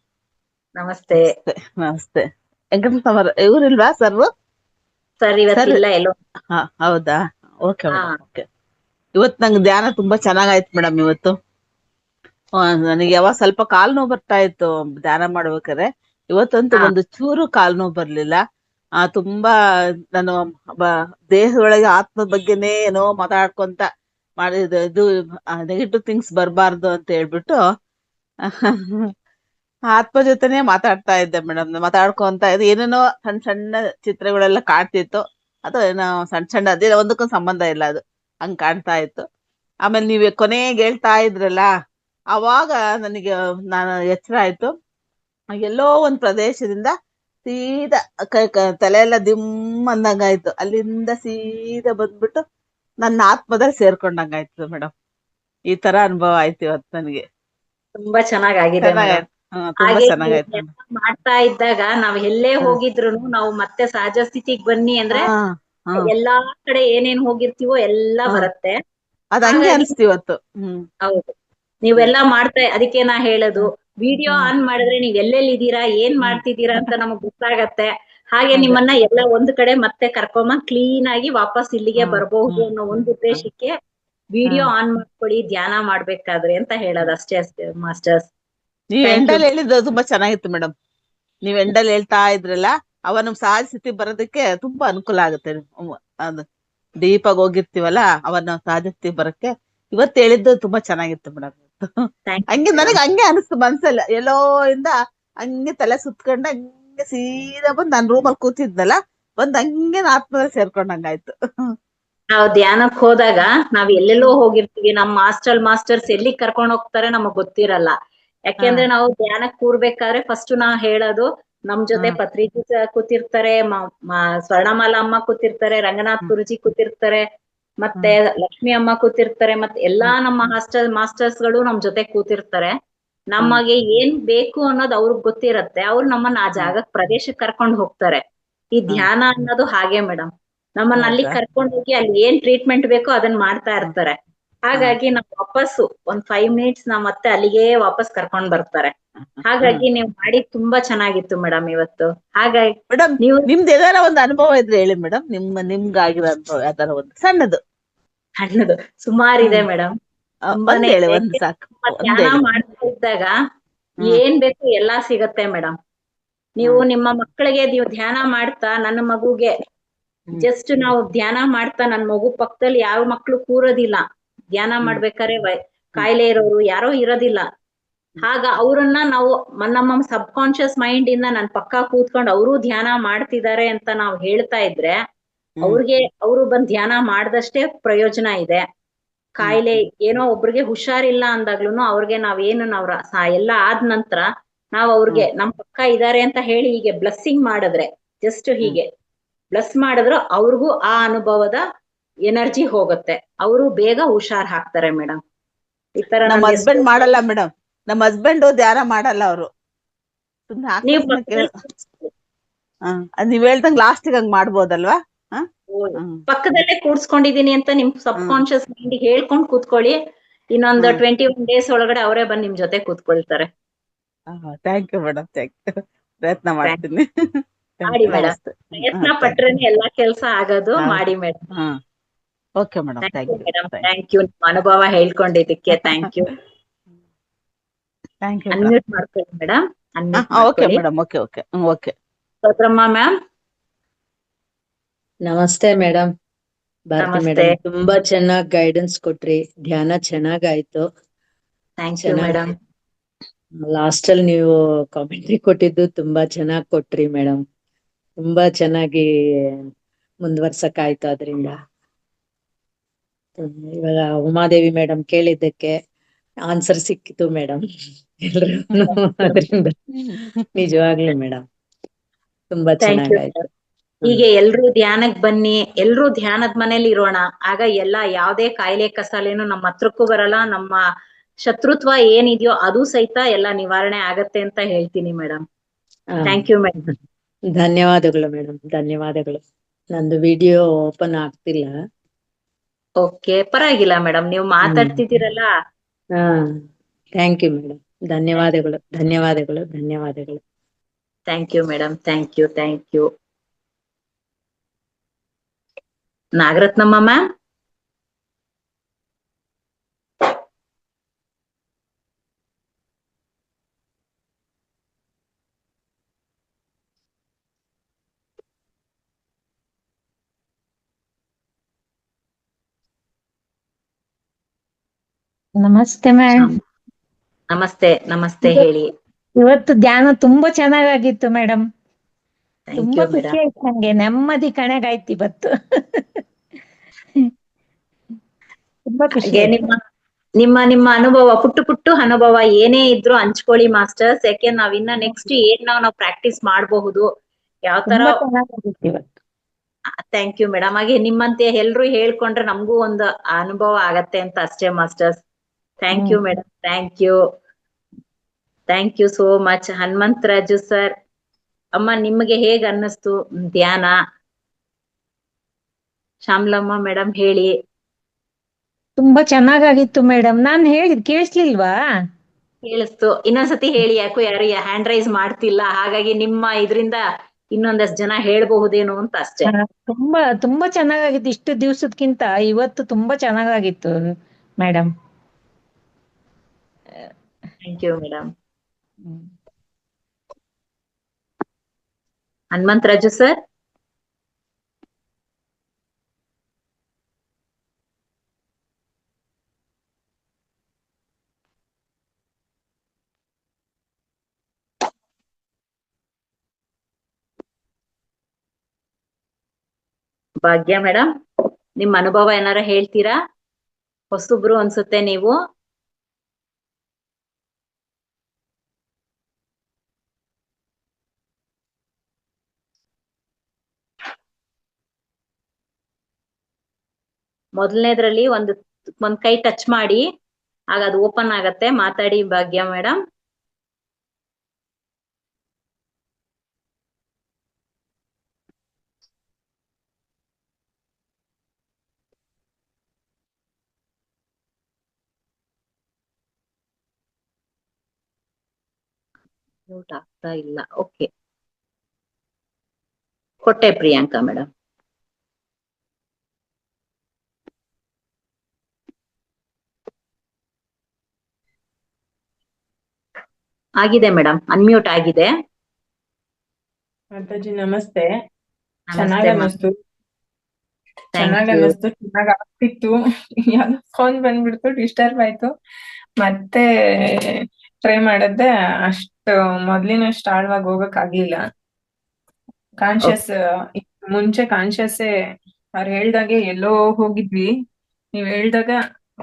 ನಮಸ್ತೆ ನಮಸ್ತೆ. ವೆಂಕಟೇಶ್ವರ ಇವ್ರಿಲ್ವಾ ಸರ್? ಸರ್, ಇವತ್ತಿಲ್ಲ ಎಲ್ಲೋ. ಹಾ, ಹೌದಾ? ಓಕೆ ಹಾ. Madam, okay. ಇವತ್ತು ನಂಗೆ ಧ್ಯಾನ ತುಂಬಾ ಚೆನ್ನಾಗಾಯ್ತು ಮೇಡಮ್. ಇವತ್ತು ನನಗೆ ಯಾವಾಗ ಸ್ವಲ್ಪ ಕಾಲ್ ನೋವು ಬರ್ತಾ ಇತ್ತು ಧ್ಯಾನ ಮಾಡ್ಬೇಕಾದ್ರೆ. ಇವತ್ತಂತೂ ಹಾ. ಒಂದು ಚೂರು ಕಾಲ್ ನೋವು ಬರ್ಲಿಲ್ಲ. ತುಂಬಾ ನಾನು ದೇಹದೊಳಗೆ ಆತ್ಮದ ಬಗ್ಗೆನೇ ಏನೋ ಮಾತಾಡ್ಕೊಂತ ಮಾಡಿದ ಇದು ನೆಗೆಟಿವ್ ಥಿಂಗ್ಸ್ ಬರಬಾರ್ದು ಅಂತ ಹೇಳ್ಬಿಟ್ಟು ಆತ್ಮ ಜೊತೆನೆ ಮಾತಾಡ್ತಾ ಇದ್ದೆ ಮೇಡಮ್. ಮಾತಾಡ್ಕೊಂತ ಇದು ಏನೇನೋ ಸಣ್ಣ ಸಣ್ಣ ಚಿತ್ರಗಳೆಲ್ಲ ಕಾಣ್ತಿತ್ತು. ಅದು ಏನೋ ಸಣ್ಣ ಸಣ್ಣ ಅದೇ ಒಂದಕ್ಕೊಂದು ಸಂಬಂಧ ಇಲ್ಲ, ಅದು ಹಂಗ್ ಕಾಣ್ತಾ ಇತ್ತು. ಆಮೇಲೆ ನೀವ್ ಕೊನೆಗೆ ಹೇಳ್ತಾ ಇದ್ರಲ್ಲ, ಅವಾಗ ನನಗೆ ನಾನು ಎಚ್ಚರ ಆಯ್ತು. ಎಲ್ಲೋ ಒಂದ್ ಪ್ರದೇಶದಿಂದ ಸೀದಾ ತಲೆ ಎಲ್ಲ ದಿಮ್ ಅಂದಂಗಾಯ್ತು. ಅಲ್ಲಿಂದ ಸೀದಾ ಬಂದ್ಬಿಟ್ಟು ನನ್ನ ಆತ್ಮದಲ್ಲಿ ಸೇರ್ಕೊಂಡಂಗಾಯ್ತು ಮೇಡಮ್. ಈ ತರ ಅನುಭವ ಆಯ್ತು ಇವತ್ತು ನನಗೆ. ತುಂಬಾ ಚೆನ್ನಾಗಿದೆ ಮೇಡಮ್. ಚೆನ್ನಾಗಾಯ್ತು, ತುಂಬಾ ಹಾಗೆ ಚೆನ್ನಾಗಾಯ್ತು ನೀವು ಮೇಡಮ್. ಮಾಡ್ತಾ ಇದ್ದಾಗ ನಾವ್ ಎಲ್ಲೇ ಹೋಗಿದ್ರು ನಾವು ಮತ್ತೆ ಸಹಜ ಸ್ಥಿತಿಗ್ ಬನ್ನಿ ಅಂದ್ರೆ ಹಾ, ಹಾ, ಎಲ್ಲಾ ಕಡೆ ಏನೇನ್ ಹೋಗಿರ್ತೀವೋ ಎಲ್ಲಾ ಹಾ. ಬರುತ್ತೆ. ಅದ್ ಹಂಗೆ ಹಾಗಾಗಿ ಅನ್ಸ್ತು ಇವತ್ತು. ಹೌದು, ನೀವೆಲ್ಲಾ ಮಾಡ್ತಾ, ಅದಕ್ಕೆ ನಾ ಹೇಳೋದು, ವಿಡಿಯೋ ಆನ್ ಮಾಡಿದ್ರೆ ನೀವ್ ಎಲ್ಲೆಲ್ಲಿದ್ದೀರಾ, ಏನ್ ಮಾಡ್ತಿದ್ದೀರಾ ಅಂತ ನಮಗ್ ಗೊತ್ತಾಗತ್ತೆ. ಹಾಗೆ ಅದೇ. ನಿಮ್ಮನ್ನ ಎಲ್ಲ ಒಂದ್ ಕಡೆ ಮತ್ತೆ ಕರ್ಕೊಂಬಂದ್ ಕ್ಲೀನ್ ಆಗಿ ವಾಪಸ್ ಇಲ್ಲಿಗೆ ಬರಬಹುದು ಅನ್ನೋ ಒಂದು ಉದ್ದೇಶಕ್ಕೆ ವಿಡಿಯೋ ಆನ್ ಮಾಡ್ಕೊಳ್ಳಿ ಧ್ಯಾನ ಮಾಡ್ಬೇಕಾದ್ರೆ ಅಂತ ಹೇಳೋದು ಅಷ್ಟೇ ಮಾಸ್ಟರ್ಸ್. ನೀವ್ Thank you. ಎಂಡಲ್ಲಿ ಹೇಳಿದ್ದು ತುಂಬಾ ಚೆನ್ನಾಗಿತ್ತು ಮೇಡಮ್. ನೀವ್ ಎಂಡಲ್ಲಿ ಹೇಳ್ತಾ ಇದ್ರಲ್ಲ, ಅವ ನಮ್ ಸಹಜ ಸ್ಥಿತಿ ಬರೋದಕ್ಕೆ ತುಂಬಾ ಅನುಕೂಲ ಆಗುತ್ತೆ. ಅದು ಡೀಪ್ ಆಗಿ ಹೋಗಿರ್ತೀವಲ್ಲ, ಅವನ್ನ ಸಹಜ ಸ್ಥಿತಿ ಬರಕ್ಕೆ ಇವತ್ತು ಹೇಳಿದ್ದು ತುಂಬಾ ಚೆನ್ನಾಗಿತ್ತು ಮೇಡಮ್. Thank you, ಹಂಗೆ madam. ನನಗೆ ಹಂಗೆ ಅನಿಸ್ತು ಮನ್ಸಲ್ಲ, ಎಲ್ಲೋ ಇಂದ ಹಂಗೆ ತಲೆ ಸುತ್ಕೊಂಡ ಹಂಗೆ ಸೀದಾ ಬಂದ್ ನಾನ್ ರೂಮಲ್ಲಿ ಕೂತಿದ್ನಲ್ಲ, ಬಂದ್ ಹಂಗೆ ನನ್ ಆತ್ಮದಲ್ಲಿ ಸೇರ್ಕೊಂಡಂಗಾಯ್ತು. ನಾವು ಧ್ಯಾನಕ್ ಹೋದಾಗ ನಾವ್ ಎಲ್ಲೆಲ್ಲೋ ಹೋಗಿರ್ತೀವಿ. ನಮ್ ಮಾಸ್ಟರ್ಸ್ ಎಲ್ಲಿ ಕರ್ಕೊಂಡ್ ಹೋಗ್ತಾರೆ ನಮಗ್ ಗೊತ್ತಿರಲ್ಲ. ಯಾಕೆಂದ್ರೆ ನಾವು ಧ್ಯಾನಕ್ ಕೂರ್ಬೇಕಾದ್ರೆ ಫಸ್ಟ್ ನಾವ್ ಹೇಳೋದು, ನಮ್ ಜೊತೆ ಪತ್ರಿಜಿ ಕೂತಿರ್ತಾರೆ, ಸ್ವರ್ಣಮಾಲಾ ಅಮ್ಮ ಕೂತಿರ್ತಾರೆ, ರಂಗನಾಥ್ ಗುರುಜಿ ಕೂತಿರ್ತಾರೆ, ಮತ್ತೆ ಲಕ್ಷ್ಮಿ ಅಮ್ಮ ಕೂತಿರ್ತಾರೆ, ಮತ್ತೆ ಎಲ್ಲಾ ನಮ್ಮ ಮಾಸ್ಟರ್ಸ್ ಗಳು ನಮ್ ಜೊತೆ ಕೂತಿರ್ತಾರೆ. ನಮಗೆ ಏನ್ ಬೇಕು ಅನ್ನೋದು ಅವ್ರಿಗೆ ಗೊತ್ತಿರತ್ತೆ. ಅವ್ರು ನಮ್ಮನ್ನ ಆ ಜಾಗಕ್ ಪ್ರದೇಶಕ್ಕೆ ಕರ್ಕೊಂಡ್ ಹೋಗ್ತಾರೆ. ಈ ಧ್ಯಾನ ಅನ್ನೋದು ಹಾಗೆ ಮೇಡಮ್, ನಮ್ಮನ್ನ ಅಲ್ಲಿ ಕರ್ಕೊಂಡ್ ಹೋಗಿ ಅಲ್ಲಿ ಏನ್ ಟ್ರೀಟ್ಮೆಂಟ್ ಬೇಕೋ ಅದನ್ನ ಮಾಡ್ತಾ ಇರ್ತಾರೆ. ಹಾಗಾಗಿ ನಾವ್ ವಾಪಸ್ಸು ಒಂದ್ 5 ಮಿನಿಟ್ಸ್ ನಾವ್ ಮತ್ತೆ ಅಲ್ಲಿಗೆ ವಾಪಸ್ ಕರ್ಕೊಂಡ್ ಬರ್ತಾರೆ. ಹಾಗಾಗಿ ನೀವು ಮಾಡಿ ತುಂಬಾ ಚೆನ್ನಾಗಿತ್ತು ಮೇಡಮ್ ಇವತ್ತು. ಹಾಗಾಗಿ ಮೇಡಮ್, ನೀವು ನಿಮ್ದು ಏನಾರ ಒಂದು ಅನುಭವ ಇದ್ರೆ ಹೇಳಿ ಮೇಡಮ್. ನಿಮ್ಗಾಗಿರೋ ಅನುಭವ ಯಾವ್ದಾರ ಒಂದು ಸಣ್ಣದು. ಸಣ್ಣದು ಸುಮಾರಿದೆ ಮೇಡಮ್, ಒಂದ್ ತುಂಬಾನೇ ಹೇಳಿ, ಇದೆ. ಒಂದು ಸಾಕು, ಒಂದ್ ಧ್ಯಾನ ಹೇಳಿ. ಮಾಡ್ತಾ ಇದ್ದಾಗ ಏನ್ ಬೇಕು ಎಲ್ಲಾ ಸಿಗತ್ತೆ ಮೇಡಮ್. ನೀವು ನಿಮ್ಮ ಮಕ್ಕಳಿಗೆ ನೀವು ಧ್ಯಾನ ಮಾಡ್ತಾ, ನನ್ನ ಮಗುಗೆ ಜಸ್ಟ್ ನಾವು ಧ್ಯಾನ ಮಾಡ್ತಾ, ನನ್ ಮಗು ಪಕ್ಕದಲ್ಲಿ ಯಾವ ಮಕ್ಳು ಕೂರೋದಿಲ್ಲ. ಧ್ಯಾನ ಮಾಡ್ಬೇಕಾದ್ರೆ ಕಾಯಿಲೆ ಇರೋರು ಯಾರೋ ಇರೋದಿಲ್ಲ. ಆಗ ಅವ್ರನ್ನ ನಾವು ನಮ್ಮ ಸಬ್ ಕಾನ್ಶಿಯಸ್ ಮೈಂಡ್ ಇಂದ ನನ್ ಪಕ್ಕ ಕೂತ್ಕೊಂಡು ಅವರು ಧ್ಯಾನ ಮಾಡ್ತಿದ್ದಾರೆ ಅಂತ ನಾವು ಹೇಳ್ತಾ ಇದ್ರೆ, ಅವರು ಬಂದ್ ಧ್ಯಾನ ಮಾಡ್ದಷ್ಟೇ ಪ್ರಯೋಜನ ಇದೆ. ಕಾಯಿಲೆ ಏನೋ ಒಬ್ರಿಗೆ ಹುಷಾರಿಲ್ಲ ಅಂದಾಗ್ಲೂನು ಅವ್ರಿಗೆ ಎಲ್ಲ ಆದ ನಂತರ ನಾವ್ ಅವ್ರಿಗೆ ನಮ್ ಪಕ್ಕ ಇದಾರೆ ಅಂತ ಹೇಳಿ ಹೀಗೆ ಬ್ಲೆಸ್ಸಿಂಗ್ ಮಾಡಿದ್ರೆ, ಜಸ್ಟ್ ಹೀಗೆ ಬ್ಲೆಸ್ ಮಾಡಿದ್ರು ಅವ್ರಿಗೂ ಆ ಅನುಭವದ ಎನರ್ಜಿ ಹೋಗುತ್ತೆ. ಅವರು ಬೇಗ ಹುಷಾರ್ ಹಾಕ್ತಾರೆ ಮೇಡಮ್. ಈ ತರ ನಮ್ಮ ನನ್ಗೆ ಹಸ್ಬೆಂಡ್ ಮಾಡಲ್ಲ ಮೇಡಮ್. ನಮ್ಮ ಹಸ್ಬೆಂಡ್ ಧ್ಯಾನ ಮಾಡಲ್ಲ ಅವರು. ನೀವು ನೀವ್ ಹೇಳ್ದಂಗ್ ಲಾಸ್ಟಿಗೆ ಹಂಗ್ ಮಾಡ್ಬೋದಲ್ವಾ? ಪಕ್ಕದಲ್ಲೇ ಕೂಡ್ಸ್ಕೊಂಡಿದೀನಿ ಅಂತ ನಿಮ್ ಸಬ್ ಕಾನ್ಶಿಯಸ್ ಮೈಂಡ್ ಹೇಳ್ಕೊಂಡ್ ಕೂತ್ಕೊಳ್ಳಿ. ಇನ್ನೊಂದು 21 ಡೇಸ್ ಒಳಗಡೆ ಅವರೇ ಬಂದ್ ನಿಮ್ ಜೊತೆ ಕೂತ್ಕೊಳ್ತಾರೆ. Thank you madam, thank you. ಪ್ರಯತ್ನ ಮಾಡ್ತೀನಿ. ಮಾಡಿ ಮೇಡಮ್, ಪ್ರಯತ್ನ ಪಟ್ರೇನೆ ಎಲ್ಲಾ ಕೆಲ್ಸ ಆಗೋದು. ಮಾಡಿ madam. Okay madam, thank you madam. Thank you. ನಿಮ್ಮ ಅನುಭವ ಹೇಳ್ಕೊಂಡಿದ್ದಕ್ಕೆ thank you. Thank you unmute ಮಾಡ್ಕೊಳ್ಳಿ madam. Okay madam, okay okay okay. ಸ್ತೋತ್ರಮ್ಮ ಮ್ಯಾಮ್. ನಮಸ್ತೆ ಮೇಡಮ್. ಭಾರತಿ ನಮಸ್ತೆ. ಮೇಡಮ್, ತುಂಬಾ ಚೆನ್ನಾಗ್ ಗೈಡೆನ್ಸ್ ಕೊಟ್ರಿ. ಧ್ಯಾನ ಚೆನ್ನಾಗಾಯ್ತು. Thank you madam. ಲಾಸ್ಟ್ ಅಲ್ಲಿ ನೀವು ಕಾಮೆಂಟ್ರಿ ಕೊಟ್ಟಿದ್ದು ತುಂಬಾ ಚೆನ್ನಾಗ್ ಕೊಟ್ರಿ ಮೇಡಮ್. ತುಂಬಾ ಚೆನ್ನಾಗಿ ಮುಂದುವರ್ಸಕ್ ಆಯ್ತು ಅದ್ರಿಂದ. ಇವಾಗ ಉಮಾದೇವಿ ಮೇಡಮ್ ಕೇಳಿದ್ದಕ್ಕೆ ಆನ್ಸರ್ ಸಿಕ್ಕಿತು ಮೇಡಮ್. ಎಲ್ರು ಅದರಿಂದ ನಿಜವಾಗ್ಲೂ ಮೇಡಮ್ ತುಂಬಾ ಚೆನ್ನಾಗಾಯ್ತು. ಹೀಗೆ ಎಲ್ರೂ ಧ್ಯಾನಕ್ ಬನ್ನಿ, ಎಲ್ರೂ ಧ್ಯಾನದ ಮನೇಲಿ ಇರೋಣ. ಆಗ ಯಾವ್ದೇ ಕಾಯಿಲೆ ಕಸಾಲೆನೂ ನಮ್ಮ ಹತ್ರಕ್ಕೂ ಬರಲ್ಲ. ನಮ್ಮ ಶತ್ರುತ್ವ ಏನಿದೆಯೋ ಅದು ಸಹಿತ ಎಲ್ಲ ನಿವಾರಣೆ ಆಗತ್ತೆ ಅಂತ ಹೇಳ್ತೀನಿ ಮೇಡಮ್. Thank you madam. ಧನ್ಯವಾದಗಳು ಮೇಡಮ್, ಧನ್ಯವಾದಗಳು. ನಂದು ವಿಡಿಯೋ ಓಪನ್ ಆಗ್ತಿಲ್ಲ. ಓಕೆ, ಪರವಾಗಿಲ್ಲ ಮೇಡಮ್, ನೀವು ಮಾತಾಡ್ತಿದ್ದೀರಲ್ಲ. Thank you madam. ಧನ್ಯವಾದಗಳು, ಧನ್ಯವಾದಗಳು, ಧನ್ಯವಾದಗಳು. Thank you madam, thank you, thank you. Nagaratnamma ma'am. ನಮಸ್ತೆ ಮ್ಯಾಮ್. ನಮಸ್ತೆ, ನಮಸ್ತೆ, ಹೇಳಿ. ಇವತ್ತು ಧ್ಯಾನ ತುಂಬಾ ಚೆನ್ನಾಗಾಗಿತ್ತು ಮೇಡಮ್. ಥ್ಯಾಂಕ್ ತುಂಬಾ ಯು ಖುಷಿ ಮೇಡಮ್. ಆಯ್ತು ನಂಗೆ, ನೆಮ್ಮದಿ ಕಣಗಾಯ್ತು ಇವತ್ತು. ತುಂಬಾ ಖುಷಿ ಹಾಗೆ ಆಯ್ತು. ನಿಮ್ಮ ಅನುಭವ, ಪುಟ್ಟು ಅನುಭವ ಏನೇ ಇದ್ರು ಹಂಚ್ಕೊಳ್ಳಿ ಮಾಸ್ಟರ್ಸ್. ಯಾಕೆ ಇನ್ನ ನೆಕ್ಸ್ಟ್ ಏನ್ ನಾವು ಪ್ರಾಕ್ಟೀಸ್ ಮಾಡಬಹುದು, ಯಾವ ತರ. ತುಂಬಾ ಚೆನ್ನಾಗಾಗಿತ್ತು ಇವತ್ತು. Thank you madam. ಹಾಗೆ ನಿಮ್ಮಂತೆ ಎಲ್ರು ಹೇಳ್ಕೊಂಡ್ರೆ ನಮಗೂ ಒಂದು ಅನುಭವ ಆಗತ್ತೆ ಅಂತ ಅಷ್ಟೇ masters. Thank you madam, thank you, thank you so much. Hanumantharaju sir, ಅಮ್ಮ ನಿಮಗೆ ಹೇಗ್ ಅನ್ನಿಸ್ತು ಧ್ಯಾನ? ಶ್ಯಾಮ್ಲಮ್ಮ ಮೇಡಮ್ ಹೇಳಿ. ತುಂಬಾ ಚೆನ್ನಾಗಾಗಿತ್ತು ಮೇಡಮ್. ನಾನ್ ಹೇಳಿದ್ ಕೇಳಿಸ್ಲಿಲ್ವಾ? ಕೇಳಿಸ್ತು, ಇನ್ನೊಂದ್ಸತಿ ಹೇಳಿ. ಯಾಕೋ ಯಾರು ಹ್ಯಾಂಡ್ ರೈಸ್ ಮಾಡ್ತಿಲ್ಲ, ಹಾಗಾಗಿ ನಿಮ್ಮ ಇದರಿಂದ ಇನ್ನೊಂದಷ್ಟು ಜನ ಹೇಳ್ಬಹುದೇನೋ ಅಂತ ಅಷ್ಟೇ. ತುಂಬಾ ತುಂಬಾ ಚೆನ್ನಾಗಾಗಿತ್ತು. ಇಷ್ಟು ದಿವ್ಸದ್ಕಿಂತ ಇವತ್ತು ತುಂಬಾ ಚೆನ್ನಾಗಾಗಿತ್ತು madam. Thank you madam. Hanumantharaju sir. Bhagya madam, ನಿಮ್ ಅನುಭವ ಏನಾರ ಹೇಳ್ತೀರಾ? ಹೊಸಬ್ರು ಅನ್ಸುತ್ತೆ ನೀವು. ಮೊದಲನೇದ್ರಲ್ಲಿ ಒಂದ್ ಕೈ ಟಚ್ ಮಾಡಿ, ಆಗ ಅದು ಓಪನ್ ಆಗತ್ತೆ. ಮಾತಾಡಿ ಭಾಗ್ಯ ಮೇಡಮ್. ಮ್ಯೂಟ್ ಆಗ್ತಾ ಇಲ್ಲ. ಓಕೆ, ಕೊಟ್ಟೆ ಪ್ರಿಯಾಂಕಾ ಮೇಡಮ್. ಆಗಿದೆ ಮೇಡಮ್, ಅನ್ಮ್ಯೂಟ್ ಆಗಿದೆ. ಮಾತಾಜಿ ನಮಸ್ತೆ. ನಮಸ್ತೆ ಚೆನ್ನಾಗ್ ma'am. ಅನ್ನಿಸ್ತು, Thank ಚೆನ್ನಾಗ್ you. ಅನ್ನಿಸ್ತು, ಚೆನ್ನಾಗ್ ಆಗ್ತಿತ್ತು. ಯಾವ್ದೋ ಫೋನ್ ಬಂದ್ಬಿಡ್ತು, ಡಿಸ್ಟರ್ಬ್ ಆಯ್ತು. ಮತ್ತೆ ಟ್ರೈ ಮಾಡಿದ್ದೆ, ಅಷ್ಟು ಮೊದ್ಲಿನಷ್ಟು ಆಳವಾಗಿ ಹೋಗಕ್ ಆಗ್ಲಿಲ್ಲ. ಕಾನ್ಶಿಯಸ್ ಮುಂಚೆ ಕಾನ್ಶಿಯಸ್ಸೇ ಅವ್ರು ಹೇಳ್ದಾಗೆ ಎಲ್ಲೋ ಹೋಗಿದ್ವಿ. ನೀವ್ ಹೇಳ್ದಾಗ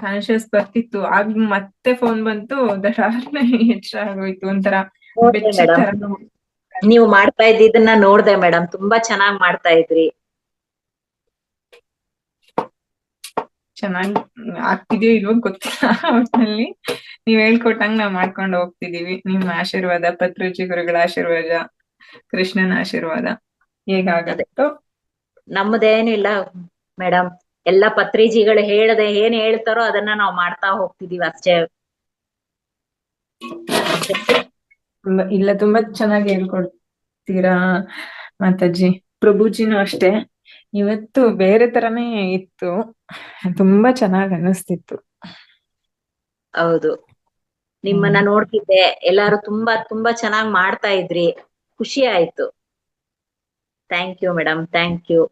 ಕಾನ್ಶಿಯಸ್ ಬರ್ತಿತ್ತು, ಆಗ ಮತ್ತೆ ಫೋನ್ ಬಂತು, ದಡಾರ್ನೆ ಎಚ್ಚರ ಆಗೋಯ್ತು. ಒಂಥರ ನೋಡ್ದೆ ಬೆಚ್ಚಿ ಮೇಡಮ್, ತರ. ನೀವು ಮಾಡ್ತಾ ಇದ್ದಿದ್ದನ್ನ ನೋಡ್ದೆ ಮೇಡಮ್. ತುಂಬಾ ಚೆನ್ನಾಗ್ ಮಾಡ್ತಾ ಇದ್ರಿ. ಚೆನ್ನಾಗಿ ಆಗ್ತಿದ್ಯೋ ಇಲ್ವೋ ಗೊತ್ತಿಲ್ಲ, ಒಟ್ನಲ್ಲಿ ನೀವ್ ಹೇಳ್ಕೊಟ್ಟಂಗ್ ನಾವ್ ಮಾಡ್ಕೊಂಡು ಹೋಗ್ತಿದೀವಿ. ನಿಮ್ಮ ಆಶೀರ್ವಾದ, ಪತ್ರುಜಿ ಗುರುಗಳ ಆಶೀರ್ವಾದ, ಕೃಷ್ಣನ ಆಶೀರ್ವಾದ ಹೇಗಾಗತ್ತೋ. ನಮ್ಮದೇನು ಇಲ್ಲ ಮೇಡಮ್, ಎಲ್ಲ ಪತ್ರಿಜಿಗಳು ಏನ್ ಹೇಳ್ತಾರೋ ಅದನ್ನ ನಾವು ಮಾಡ್ತಾ ಹೋಗ್ತಿದೀವಿ ಅಷ್ಟೇ. ಇಲ್ಲ, ತುಂಬಾ ಚೆನ್ನಾಗಿ ಹೇಳ್ಕೊಡ್ತೀರಾ ಮಾತಾಜಿ. ಪ್ರಭುಜಿನೂ ಅಷ್ಟೇ, ಇವತ್ತು ಬೇರೆ ತರನೇ ಇತ್ತು, ತುಂಬಾ ಚೆನ್ನಾಗ್ ಅನ್ನಿಸ್ತಿತ್ತು. ಹೌದು, ನಿಮ್ಮನ್ನ ನೋಡ್ತಿದ್ದೆ, ಎಲ್ಲಾರು ತುಂಬಾ ತುಂಬಾ ಚೆನ್ನಾಗ್ ಮಾಡ್ತಾ ಇದ್ರಿ, ಖುಷಿ ಆಯ್ತು. Thank you madam, thank you.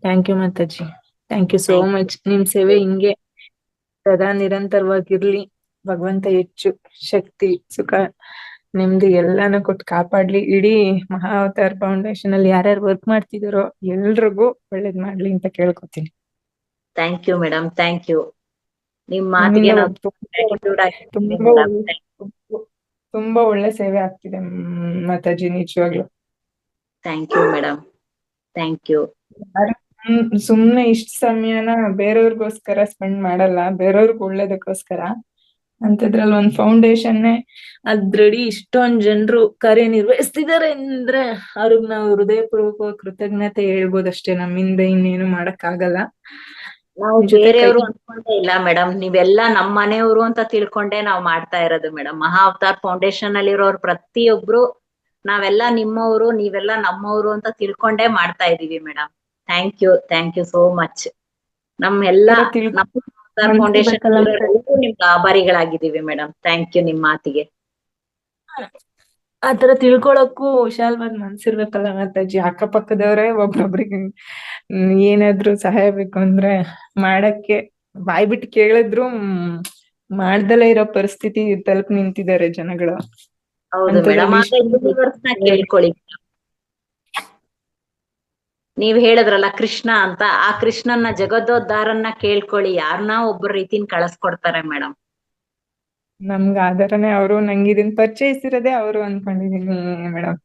Thank you ಮಾತಾಜಿ, thank you so Thank you. Much. ನಿಮ್ ಸೇವೆ ಹಿಂಗೆ ಸದಾ ನಿರಂತರವಾಗಿರ್ಲಿ. ಭಗವಂತ ಹೆಚ್ಚು ಶಕ್ತಿ, ಸುಖ, ನಿಮ್ದು ಎಲ್ಲಾನು ಕೊಟ್ಟು ಕಾಪಾಡ್ಲಿ. ಇಡೀ ಮಹಾ ಅವತಾರ್ ಫೌಂಡೇಶನ್ ಅಲ್ಲಿ ಯಾರ್ಯಾರು ವರ್ಕ್ ಮಾಡ್ತಿದಾರೋ ಎಲ್ರಿಗೂ ಒಳ್ಳೇದ್ ಮಾಡ್ಲಿ ಅಂತ ಕೇಳ್ಕೊತೀನಿ. Thank you madam, thank you. ನಿಮ್ ಮಾತಿಗೆ ನಾವು gratitude ಆಗಿರ್ತೀವಿ ತುಂಬಾ madam. ತುಂಬಾ ಒಳ್ಳೆ ಸೇವೆ ಆಗ್ತಿದೆ ಮಾತಾಜಿ, ನಿಜವಾಗ್ಲು. Thank you madam, thank you. ಸುಮ್ನೆ ಇಷ್ಟ ಸಮಯನ ಬೇರೆಯವ್ರಿಗೋಸ್ಕರ ಸ್ಪೆಂಡ್ ಮಾಡಲ್ಲ, ಬೇರೆಯವ್ರಿಗೆ ಒಳ್ಳೇದಕ್ಕೋಸ್ಕರ. ಅಂತದ್ರಲ್ಲಿ ಒಂದ್ ಫೌಂಡೇಶನ್ನೇ ಅದ್ರಡಿ ಇಷ್ಟೊಂದ್ ಜನರು ಕಾರ್ಯನಿರ್ವಹಿಸ್ತಿದಾರೆ ಅಂದ್ರೆ ಅವ್ರಿಗೆ ನಾವು ಹೃದಯಪೂರ್ವಕ ಕೃತಜ್ಞತೆ ಹೇಳ್ಬೋದಷ್ಟೇ. ನಮ್ಮಿಂದ ಇನ್ನೇನು ಮಾಡಕ್ ಆಗಲ್ಲ. ನಾವು ಬೇರೆಯವರು ಅನ್ಕೊಂಡೇ ಇಲ್ಲ ಮೇಡಮ್, ನೀವೆಲ್ಲಾ ನಮ್ಮ ಮನೆಯವರು ಅಂತ ತಿಳ್ಕೊಂಡೇ ನಾವು ಮಾಡ್ತಾ ಇರೋದು ಮೇಡಮ್. ಮಹಾ ಅವತಾರ್ ಫೌಂಡೇಶನ್ ಅಲ್ಲಿರೋರು ಪ್ರತಿಯೊಬ್ರು ನಾವೆಲ್ಲ ನಿಮ್ಮವರು, ನೀವೆಲ್ಲ ನಮ್ಮವರು ಅಂತ ತಿಳ್ಕೊಂಡೇ ಮಾಡ್ತಾ ಇದೀವಿ madam. Thank you so much. ನಮ್ಮೆಲ್ಲ ತರ ತಿಳ್ ನಮ್ಮ ಫೌಂಡೇಶನ್ ಮನ್ಸಿರ್ಬೇಕಲ್ಲ ನಿಮ್ಗೆ ಆಭಾರಿಗಳಾಗಿದ್ದೀವಿ ಮೇಡಮ್. ಥ್ಯಾಂಕ್ ಯು ನಿಮ್ ಮಾತಿಗೆ. ಆತರ ತಿಳ್ಕೊಳಕ್ಕೂ ವಿಶಾಲವಾದ ಮನ್ಸಿರ್ಬೇಕಲ್ಲ ಮಾತಾಜಿ. ಅಕ್ಕಪಕ್ಕದವ್ರೆ ಒಬ್ರೊಬ್ರಿಗೆ ಏನಾದ್ರು ಸಹಾಯ ಬೇಕು ಅಂದ್ರೆ ಮಾಡಕ್ಕೆ ಬಾಯ್ ಬಿಟ್ಟು ಕೇಳಿದ್ರು ಮಾಡ್ದಲೇ ಇರೋ ಪರಿಸ್ಥಿತಿ ತಲುಪ್ ನಿಂತಿದ್ದಾರೆ ಜನಗಳು. ಹೌದು ಮೇಡಮ್. ಆಗ ಯೂನಿವರ್ಸ್ನ ಕೇಳ್ಕೊಳ್ಳಿ. ನೀವ್ ಹೇಳಿದ್ರಲ್ಲ ಕೃಷ್ಣ ಅಂತ, ಆ ಕೃಷ್ಣನ್ನ ಜಗದೋದ್ಧಾರನ್ನ ಕೇಳ್ಕೊಳ್ಳಿ. ಯಾರನ್ನ ಒಬ್ಬರ ರೀತಿನ ಕಳಿಸ್ಕೊಡ್ತಾರೆ ಮೇಡಮ್. ನಮ್ಗ ಆಧಾರನೇ ಅವರು. ನಂಗೆ ಇದನ್ ಪರಿಚಯಿಸಿರೋದೇ ಅವರು ಅನ್ಕೊಂಡಿದೀನಿ ಮೇಡಮ್.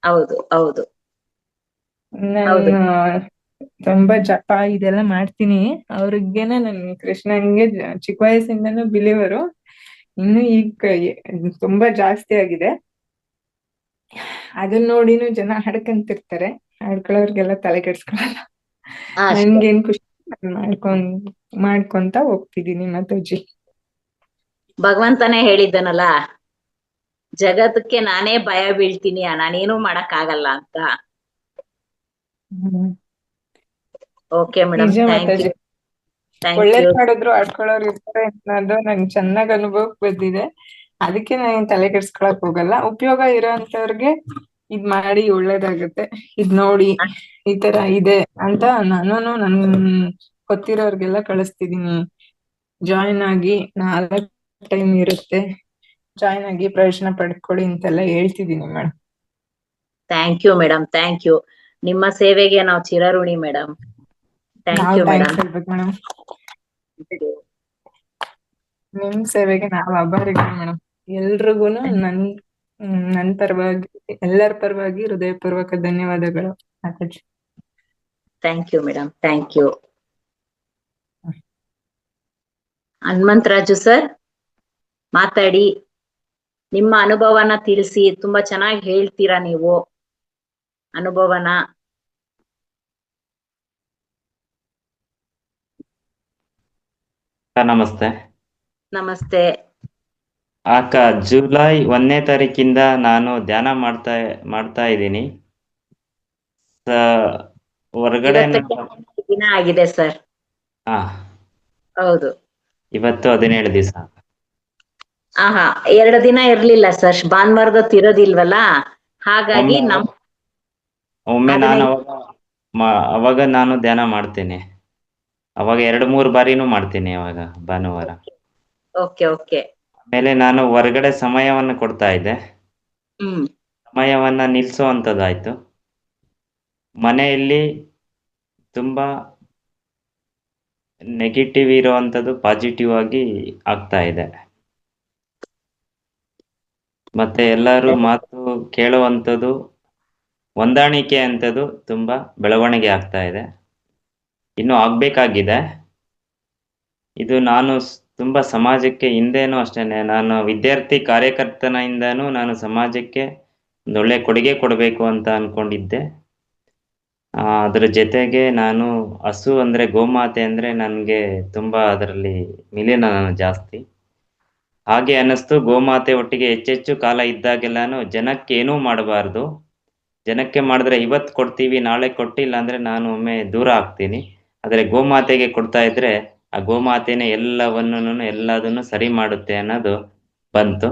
ಹೌದು ಹೌದು ಹೌದು. ನಾನು ತುಂಬಾ ಜಪ ಇದೆಲ್ಲ ಮಾಡ್ತೀನಿ. ಅವ್ರಿಗೇನೆ ನನ್ ಕೃಷ್ಣನ್ಗೆ ಚಿಕ್ಕ ವಯಸ್ಸಿಂದನೂ ಬಿಲಿವರು. ಇನ್ನು ಈಗ ತುಂಬಾ ಜಾಸ್ತಿ ಆಗಿದೆ. ಅದನ್ನ ನೋಡಿನೂ ಜನ ಹಾಡ್ಕಂತಿರ್ತಾರೆ. ಹಾಡ್ಕೊಳ್ಳೋರ್ಗೆಲ್ಲ ತಲೆ ಕೆಡ್ಸ್ಕೊಳಲ್ಲ. ಅಷ್ಟೇ. ನನ್ಗೇನ್ ಖುಷಿ ಮಾಡ್ಕೊಂತ ಹೋಗ್ತಿದೀನಿ ಮಾತಾಜಿ. ಭಗವಂತನೇ ಹೇಳಿದ್ದನಲ್ಲ, ಜಗತ್ತಕ್ಕೆ ನಾನೇ ಭಯ ಬೀಳ್ತೀನಿ, ನಾನೇನು ಮಾಡಕ್ ಆಗಲ್ಲ ಅಂತ. Okay madam. ನಿಜ ಥ್ಯಾಂಕ್ ಮಾತಾಜಿ. ಯು. ಥ್ಯಾಂಕ್ ಒಳ್ಳೇದ್ ಯು. ಮಾಡಿದ್ರು ಆಡ್ಕೊಳ್ಳೋರು ಇರ್ತಾರೆ ಅನ್ನೋದು ನಂಗೆ ಚೆನ್ನಾಗ್ ಅನುಭವಕ್ ಬಂದಿದೆ. ಅದಕ್ಕೆ ನಾನು ತಲೆ ಕೆಡ್ಸ್ಕೊಳಕ್ ಹೋಗಲ್ಲ. ಉಪಯೋಗ ಇರೋ ಅಂತವ್ರಿಗೆ ಇದ್ ಮಾಡಿ ಒಳ್ಳೇದಾಗುತ್ತೆ. ಇದ್ ನೋಡಿ ಈ ತರ ಇದೆ ಅಂತ ನಾನು ನನ್ ಗೊತ್ತಿರೋರ್ಗೆಲ್ಲ ಕಳಿಸ್ತಿದೀನಿ. ಜಾಯಿನ್ ಆಗಿ 4 ಟೈಮ್ ಇರುತ್ತೆ, ಜಾಯಿನ್ ಆಗಿ ಪ್ರಯೋಜನ ಪಡ್ಕೊಳ್ಳಿ ಅಂತೆಲ್ಲ ಹೇಳ್ತಿದೀನಿ madam. Thank you madam. Thank you. ನಿಮ್ಮ ಸೇವೆಗೆ ನಾವು ಚಿರಋಣಿ ಮೇಡಮ್. ಥ್ಯಾಂಕ್ ನಾವ್ ಯು ಮೇಡಮ್. ಥ್ಯಾಂಕ್ಸ್ ಹೇಳ್ಬೇಕು ಮೇಡಮ್. ನಿಮ್ ಸೇವೆಗೆ ನಾವ್ ಆಭಾರಿಗಳು ಮೇಡಮ್. ಎಲ್ರಿಗೂನು ನನ್ ಪರವಾಗಿ, ಎಲ್ಲರ ಪರವಾಗಿ ಹೃದಯಪೂರ್ವಕ ಧನ್ಯವಾದಗಳು ಮಾತಾಜಿ. Thank you madam. Thank you. Hanumantharaju sir, ಮಾತಾಡಿ. ನಿಮ್ಮ ಅನುಭವನ ತಿಳಿಸಿ. ತುಂಬಾ ಚೆನ್ನಾಗಿ ಹೇಳ್ತೀರಾ ನೀವು ಅನುಭವನ. ನಮಸ್ತೆ ನಮಸ್ತೆ. ಅಕ್ಕ, ಜುಲೈ 1ನೇ ತಾರೀಕಿಂದ ನಾನು ಧ್ಯಾನ ಮಾಡ್ತಾ ಇದ್ದೀನಿ. ಹೊರಗಡೆ ಇವತ್ತು ದಿನ ಆಗಿದೆ ಸರ್. ಹಾ, ಹೌದು. ಇವತ್ತು 17 ದಿವಸ. ಆಹಾ, 2 ದಿನ ಇರ್ಲಿಲ್ಲ ಸರ್. ಭಾನುವಾರದೊತ್ತು ಇರೋದಿಲ್ವಲ್ಲ, ಹಾಗಾಗಿ ಒಮ್ಮೆ ನಾನು ಅವಾಗ ನಾನು ಧ್ಯಾನ ಮಾಡ್ತೇನೆ. ಅವಾಗ 2-3 ಬಾರಿನೂ ಮಾಡ್ತೀನಿ ಅವಾಗ ಭಾನುವಾರ. Okay okay. ಆಮೇಲೆ ನಾನು ಹೊರಗಡೆ ಸಮಯವನ್ನು ಕೊಡ್ತಾ ಇದ್ದೆ. ಸಮಯವನ್ನ ನಿಲ್ಲಿಸುವಂಥದ್ದಾಯ್ತು. ಮನೆಯಲ್ಲಿ ತುಂಬಾ ನೆಗೆಟಿವ್ ಇರುವಂಥದ್ದು ಪಾಸಿಟಿವ್ ಆಗಿ ಆಗ್ತಾ ಇದೆ. ಮತ್ತೆ ಎಲ್ಲರೂ ಮಾತು ಕೇಳುವಂಥದ್ದು, ಹೊಂದಾಣಿಕೆ ಅಂಥದ್ದು ತುಂಬಾ ಬೆಳವಣಿಗೆ ಆಗ್ತಾ ಇದೆ. ಇನ್ನು ಆಗ್ಬೇಕಾಗಿದೆ. ಇದು ನಾನು ತುಂಬಾ ಸಮಾಜಕ್ಕೆ ಹಿಂದೆನೂ ಅಷ್ಟೇನೆ, ನಾನು ವಿದ್ಯಾರ್ಥಿ ಕಾರ್ಯಕರ್ತನಿಂದನೂ ನಾನು ಸಮಾಜಕ್ಕೆ ಒಂದೊಳ್ಳೆ ಕೊಡುಗೆ ಕೊಡಬೇಕು ಅಂತ ಅನ್ಕೊಂಡಿದ್ದೆ. ಅದರ ಜೊತೆಗೆ ನಾನು ಹಸು ಅಂದ್ರೆ, ಗೋಮಾತೆ ಅಂದ್ರೆ ನನಗೆ ತುಂಬಾ ಅದರಲ್ಲಿ ಮಿಲಿನ ಜಾಸ್ತಿ. ಹಾಗೆ ಅನ್ನಿಸ್ತು, ಗೋಮಾತೆ ಒಟ್ಟಿಗೆ ಹೆಚ್ಚೆಚ್ಚು ಕಾಲ ಇದ್ದಾಗೆಲ್ಲಾನು ಜನಕ್ಕೆ ಏನೂ ಮಾಡಬಾರ್ದು. ಜನಕ್ಕೆ ಮಾಡಿದ್ರೆ ಇವತ್ತು ಕೊಡ್ತೀವಿ, ನಾಳೆ ಕೊಟ್ಟಿಲ್ಲ ಅಂದ್ರೆ ನಾನು ಒಮ್ಮೆ ದೂರ ಆಗ್ತೀನಿ. ಆದರೆ ಗೋಮಾತೆಗೆ ಕೊಡ್ತಾ ಇದ್ರೆ ಆ ಗೋಮಾತೆನೇ ಎಲ್ಲದನ್ನು ಸರಿ ಮಾಡುತ್ತೆ ಅನ್ನೋದು ಬಂತು.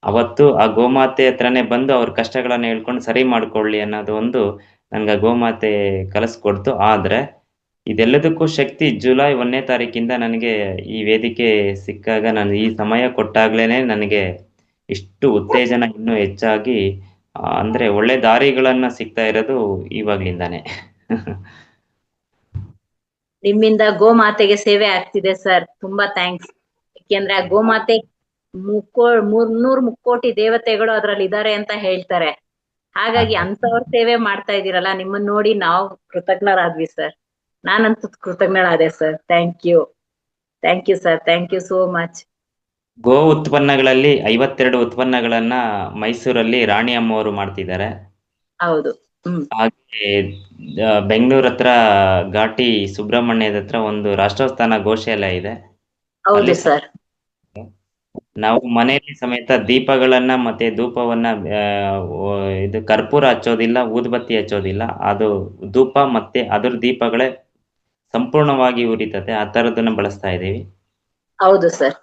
ಅವತ್ತು ಆ ಗೋಮಾತೆ ಹತ್ರನೇ ಬಂದು ಅವ್ರ ಕಷ್ಟಗಳನ್ನ ಹೇಳ್ಕೊಂಡು ಸರಿ ಮಾಡ್ಕೊಳ್ಳಿ ಅನ್ನೋದು ಒಂದು ನನ್ಗೆ ಗೋಮಾತೆ ಕಲಿಸ್ಕೊಡ್ತು. ಆದ್ರೆ ಇದೆಲ್ಲದಕ್ಕೂ ಶಕ್ತಿ ಜುಲೈ 1ನೇ ತಾರೀಕಿಂದ ನನಗೆ ಈ ವೇದಿಕೆ ಸಿಕ್ಕಾಗ, ನಾನು ಈ ಸಮಯ ಕೊಟ್ಟಾಗ್ಲೇನೆ ನನಗೆ ಇಷ್ಟು ಉತ್ತೇಜನ ಇನ್ನೂ ಹೆಚ್ಚಾಗಿ ಅಂದ್ರೆ ಒಳ್ಳೆ ದಾರಿಗಳನ್ನ ಸಿಗ್ತಾ ಇರೋದು ಇವಾಗ್ಲಿಂದಾನೆ. ನಿಮ್ಮಿಂದ ಗೋಮಾತೆಗೆ ಸೇವೆ ಆಗ್ತಿದೆ ಸರ್. ತುಂಬಾ ಥ್ಯಾಂಕ್ಸ್. ಯಾಕೆಂದ್ರೆ ಆ ಗೋಮಾತೆ 300 ಮುಕ್ಕೋಟಿ ದೇವತೆಗಳು ಅದ್ರಲ್ಲಿ ಇದ್ದಾರೆ ಅಂತ ಹೇಳ್ತಾರೆ. ಹಾಗಾಗಿ ಅಂತವ್ರ ಸೇವೆ ಮಾಡ್ತಾ ಇದೀರಲ್ಲ, ನಿಮ್ಮನ್ನ ನೋಡಿ ನಾವು ಕೃತಜ್ಞರಾದ್ವಿ ಸರ್. ನಾನಂತೂ ಕೃತಜ್ಞಳಾದೆ sir. Thank you sir. Thank you so much. ಗೋ ಉತ್ಪನ್ನಗಳಲ್ಲಿ 52 ಉತ್ಪನ್ನಗಳನ್ನ ಮೈಸೂರಲ್ಲಿ ರಾಣಿ ಅಮ್ಮವರು ಮಾಡ್ತಿದ್ದಾರೆ. ಹೌದು. ಹಾಗೆ ಬೆಂಗಳೂರು ಹತ್ರ ಘಾಟಿ ಸುಬ್ರಹ್ಮಣ್ಯದ ಹತ್ರ ಒಂದು ರಾಷ್ಟ್ರೋತ್ಥಾನ ಗೋಶಾಲೆ ಇದೆ. ಹೌದು ಸರ್. ನಾವು ಮನೆಯಲ್ಲಿ ಸಮೇತ ದೀಪಗಳನ್ನ ಮತ್ತೆ ಧೂಪವನ್ನ ಇದು ಕರ್ಪೂರ ಹಚ್ಚೋದಿಲ್ಲ, ಊದುಬತ್ತಿ ಹಚ್ಚೋದಿಲ್ಲ. ಅದು ಧೂಪ ಮತ್ತೆ ಅದ್ರ ದೀಪಗಳೇ ಸಂಪೂರ್ಣವಾಗಿ ಉರಿತತೆ. ಆ ತರದನ್ನ ಬಳಸ್ತಾ ಇದ್ದೀವಿ. ಹೌದು ಸರ್.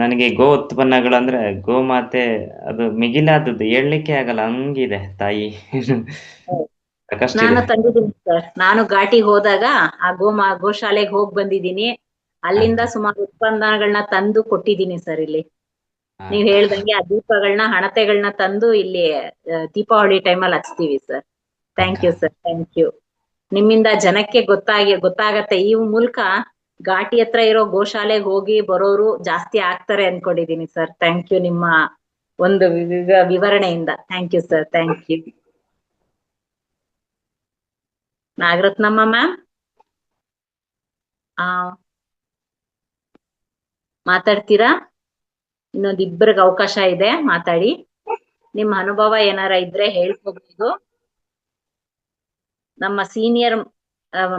ನನಗೆ ಗೋ ಉತ್ಪನ್ನಗಳಂದ್ರೆ ಗೋಮಾತೆ ಅದು ಮಿಗಿಲಾದದ್ದು ಹೇಳ್ಲಿಕ್ಕೆ ಆಗಲ್ಲ, ಹಂಗಿದೆ ತಾಯಿ. ಸಾಕಷ್ಟಿದೆ. ನಾನು ತಂದಿದ್ದೀನಿ ಸರ್. ನಾನು ಘಾಟಿಗೆ ಹೋದಾಗ ಆ ಗೋಶಾಲೆಗೆ ಹೋಗಿ ಬಂದಿದ್ದೀನಿ. ಅಲ್ಲಿಂದ ಸುಮಾರು ಉತ್ಪನ್ನಗಳನ್ನ ತಂದು ಕೊಟ್ಟಿದ್ದೀನಿ ಸರ್ ಇಲ್ಲಿ. ನೀವ್ ಹೇಳ್ದಂಗೆ ಆ ದೀಪಗಳನ್ನ ಹಣತೆಗಳನ್ನ ತಂದು ಇಲ್ಲಿ ದೀಪಾವಳಿ ಟೈಮಲ್ಲಿ ಹಚ್ತೀವಿ sir. Thank you sir, thank you. ನಿಮ್ಮಿಂದ ಜನಕ್ಕೆ ಗೊತ್ತಾಗತ್ತೆ. ಈ ಮೂಲಕ ಘಾಟಿ ಹತ್ರ ಇರೋ ಗೋಶಾಲೆಗೆ ಹೋಗಿ ಬರೋರು ಜಾಸ್ತಿ ಆಗ್ತಾರೆ ಅನ್ಕೊಂಡಿದೀನಿ ಸರ್. ಥ್ಯಾಂಕ್ ಯು ನಿಮ್ಮ ಒಂದು ವಿವರಣೆಯಿಂದ. Thank you sir, thank you. Nagaratnamma ma'am ಮಾತಾಡ್ತೀರಾ? ಇನ್ನೊಂದಿಬ್ಬರಿಗೆ ಅವಕಾಶ ಇದೆ, ಮಾತಾಡಿ. ನಿಮ್ಮ ಅನುಭವ ಏನಾರ ಇದ್ರೆ ಹೇಳ್ಕೋಬಹುದು. ನಮ್ಮ ಸೀನಿಯರ್